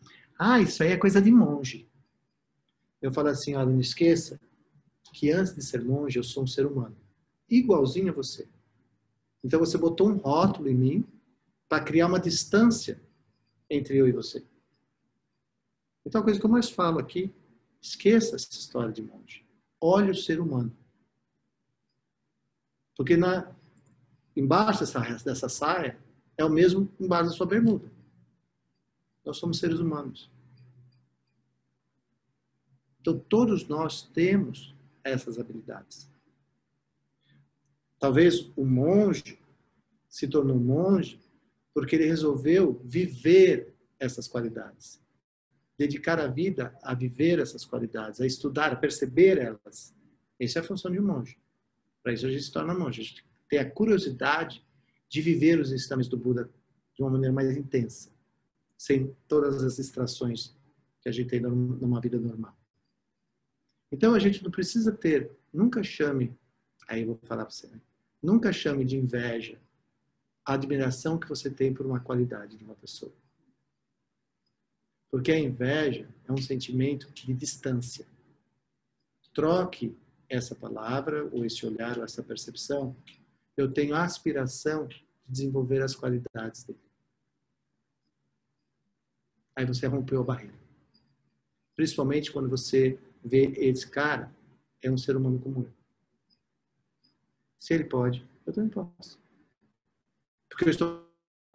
[SPEAKER 2] isso aí é coisa de monge. Eu falo assim, olha, não esqueça que antes de ser monge, eu sou um ser humano. Igualzinho a você. Então, você botou um rótulo em mim para criar uma distância entre eu e você. Então, a coisa que eu mais falo aqui, esqueça essa história de monge. Olhe o ser humano. Porque embaixo dessa saia, é o mesmo embaixo da sua bermuda. Nós somos seres humanos. Então, todos nós temos essas habilidades. Talvez o monge se tornou monge porque ele resolveu viver essas qualidades. Dedicar a vida a viver essas qualidades, a estudar, a perceber elas. Essa é a função de um monge. Para isso a gente se torna monge. A gente tem a curiosidade de viver os ensinamentos do Buda de uma maneira mais intensa, sem todas as distrações que a gente tem numa vida normal. Então a gente não precisa ter, nunca chame, aí eu vou falar para você, né? Nunca chame de inveja a admiração que você tem por uma qualidade de uma pessoa. Porque a inveja é um sentimento de distância. Troque essa palavra, ou esse olhar, ou essa percepção. Eu tenho a aspiração de desenvolver as qualidades dele. Aí você rompeu a barreira. Principalmente quando você vê esse cara, é um ser humano como eu. Se ele pode, eu também posso. Porque eu estou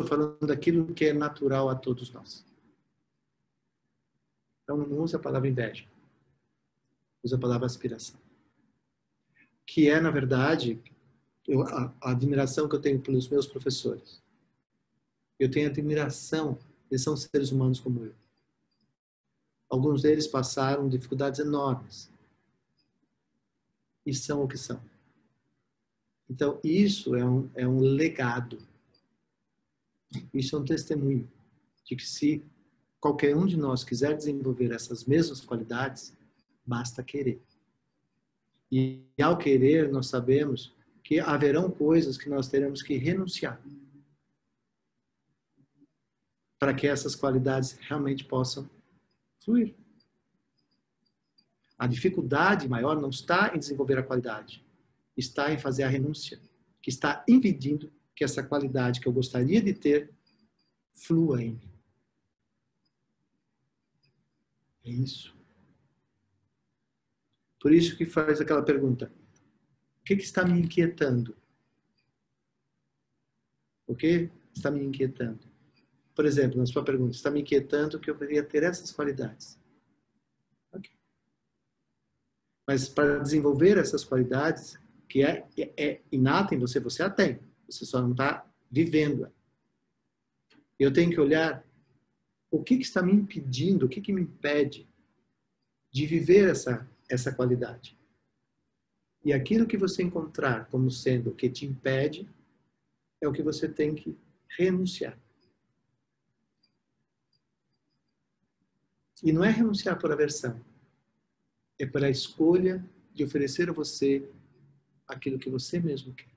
[SPEAKER 2] falando daquilo que é natural a todos nós. Então não use a palavra inveja. Use a palavra aspiração. Que é, na verdade, a admiração que eu tenho pelos meus professores. Eu tenho admiração, eles são seres humanos como eu. Alguns deles passaram dificuldades enormes. E são o que são. Então, isso é um legado. Isso é um testemunho de que se qualquer um de nós quiser desenvolver essas mesmas qualidades, basta querer. E ao querer, nós sabemos que haverão coisas que nós teremos que renunciar para que essas qualidades realmente possam fluir. A dificuldade maior não está em desenvolver a qualidade, está em fazer a renúncia, que está impedindo que essa qualidade que eu gostaria de ter flua em mim. É isso. Por isso que faz aquela pergunta: o que está me inquietando? O que está me inquietando? Por exemplo, na sua pergunta, está me inquietando que eu poderia ter essas qualidades. Ok. Mas para desenvolver essas qualidades, que é inata em você, você a tem. Você só não está vivendo. Eu tenho que olhar o que está me impedindo, o que me impede de viver essa qualidade. E aquilo que você encontrar como sendo o que te impede, é o que você tem que renunciar. E não é renunciar por aversão. É pela escolha de oferecer a você aquilo que você mesmo quer.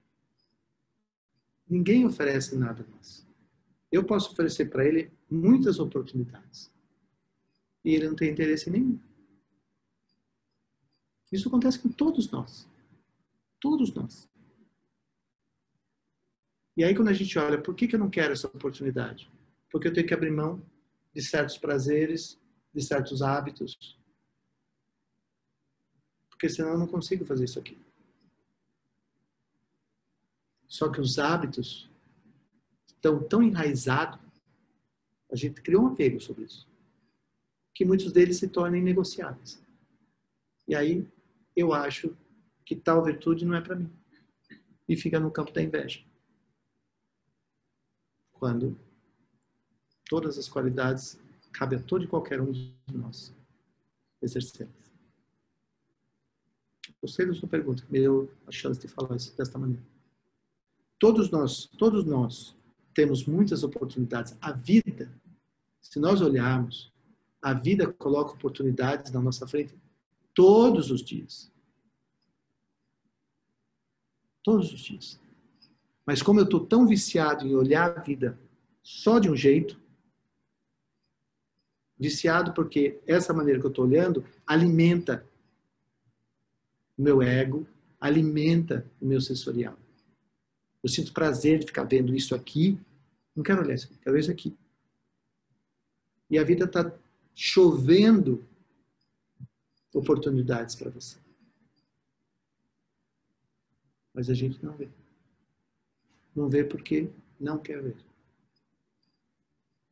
[SPEAKER 2] Ninguém oferece nada a nós. Eu posso oferecer para ele muitas oportunidades. E ele não tem interesse nenhum. Isso acontece com todos nós. Todos nós. E aí quando a gente olha, por que eu não quero essa oportunidade? Porque eu tenho que abrir mão de certos prazeres, de certos hábitos. Porque senão eu não consigo fazer isso aqui. Só que os hábitos estão tão enraizados, a gente criou um apego sobre isso, que muitos deles se tornam inegociáveis. E aí eu acho que tal virtude não é para mim. E fica no campo da inveja. Quando todas as qualidades cabem a todo e qualquer um de nós exercermos. Gostei da sua pergunta, que me deu a chance de falar isso desta maneira. Todos nós temos muitas oportunidades. A vida, se nós olharmos, a vida coloca oportunidades na nossa frente todos os dias. Todos os dias. Mas como eu estou tão viciado em olhar a vida só de um jeito, viciado porque essa maneira que eu estou olhando alimenta o meu ego, alimenta o meu sensorial. Eu sinto prazer de ficar vendo isso aqui. Não quero olhar isso aqui, quero ver isso aqui. E a vida está chovendo oportunidades para você. Mas a gente não vê. Não vê porque não quer ver.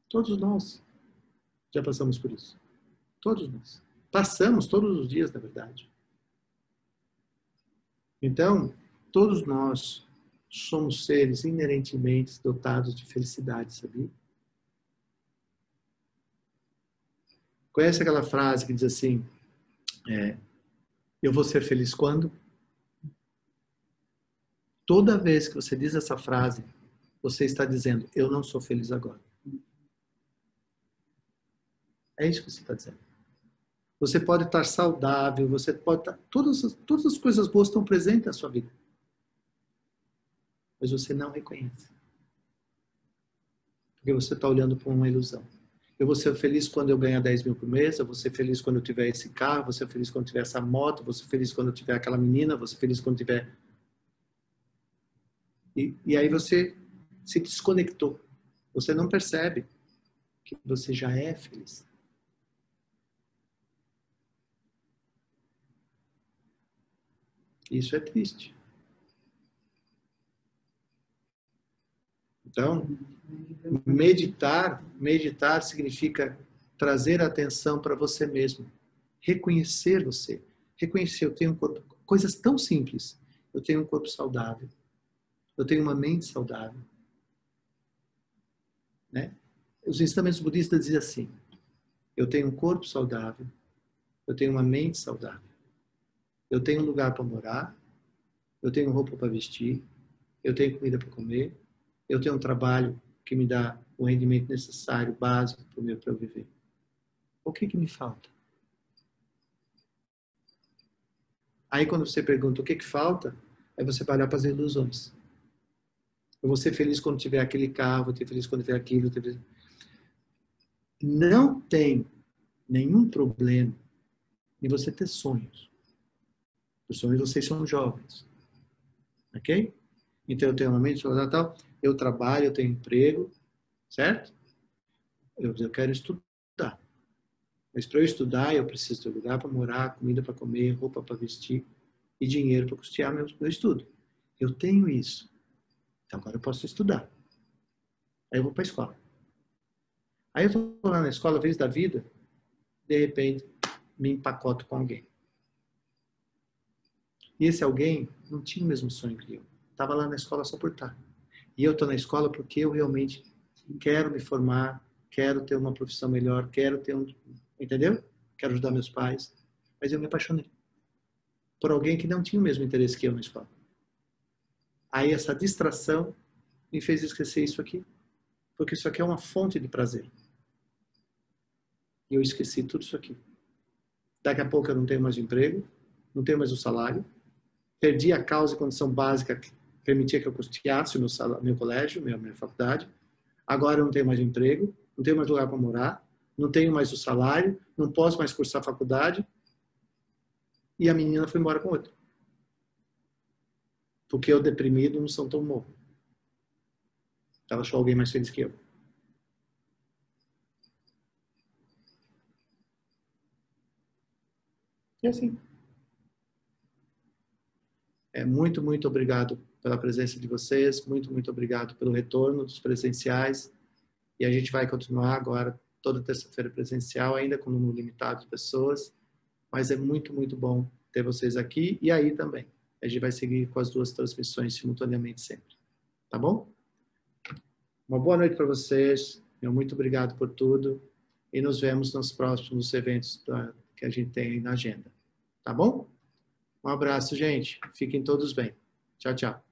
[SPEAKER 2] Todos nós já passamos por isso. Todos nós. Passamos todos os dias, na verdade. Então, todos nós somos seres inerentemente dotados de felicidade, sabia? Conhece aquela frase que diz assim, eu vou ser feliz quando? Toda vez que você diz essa frase, você está dizendo, eu não sou feliz agora. É isso que você está dizendo. Você pode estar saudável, você pode estar... Todas as coisas boas estão presentes na sua vida. Mas você não reconhece. Porque você está olhando para uma ilusão. Eu vou ser feliz quando eu ganhar 10 mil por mês, eu vou ser feliz quando eu tiver esse carro, vou ser feliz quando eu tiver essa moto, vou ser feliz quando eu tiver aquela menina, vou ser feliz quando eu tiver... E aí você se desconectou. Você não percebe que você já é feliz. Isso é triste. Então, meditar significa trazer atenção para você mesmo. Reconhecer você. Reconhecer, eu tenho um corpo, coisas tão simples. Eu tenho um corpo saudável. Eu tenho uma mente saudável. Né? Os ensinamentos budistas dizem assim, eu tenho um corpo saudável, eu tenho uma mente saudável. Eu tenho um lugar para morar, eu tenho roupa para vestir, eu tenho comida para comer, eu tenho um trabalho que me dá o rendimento necessário, básico para eu viver. O que me falta? Aí quando você pergunta o que falta, aí você vai olhar para as ilusões. Eu vou ser feliz quando tiver aquele carro, vou ser feliz quando tiver aquilo. Não tem nenhum problema em você ter sonhos. Os sonhos, vocês são jovens. Ok? Então eu tenho uma mente tal, eu trabalho, eu tenho emprego, certo? Eu quero estudar. Mas para eu estudar, eu preciso ter lugar para morar, comida para comer, roupa para vestir e dinheiro para custear meu estudo. Eu tenho isso. Então agora eu posso estudar. Aí eu vou para a escola. Aí eu estou lá na escola, vez da vida, de repente me empacoto com alguém. E esse alguém não tinha o mesmo sonho que eu. Estava lá na escola só por estar. E eu estou na escola porque eu realmente quero me formar, quero ter uma profissão melhor, quero ter um... Entendeu? Quero ajudar meus pais. Mas eu me apaixonei por alguém que não tinha o mesmo interesse que eu na escola. Aí essa distração me fez esquecer isso aqui. Porque isso aqui é uma fonte de prazer. E eu esqueci tudo isso aqui. Daqui a pouco eu não tenho mais emprego, não tenho mais o salário, perdi a causa e condição básica que permitia que eu custeasse o meu colégio, minha faculdade. Agora eu não tenho mais emprego, não tenho mais lugar para morar, não tenho mais o salário, não posso mais cursar a faculdade. E a menina foi embora com outro. Porque eu, deprimido, não sou tão morro. Ela achou alguém mais feliz que eu. E assim. Muito, muito obrigado pela presença de vocês, muito, muito obrigado pelo retorno dos presenciais, e a gente vai continuar agora toda terça-feira presencial, ainda com um número limitado de pessoas, mas é muito, muito bom ter vocês aqui e aí também. A gente vai seguir com as 2 transmissões simultaneamente sempre. Tá bom? Uma boa noite para vocês. Muito obrigado por tudo. E nos vemos nos próximos eventos que a gente tem aí na agenda. Tá bom? Um abraço, gente. Fiquem todos bem. Tchau, tchau.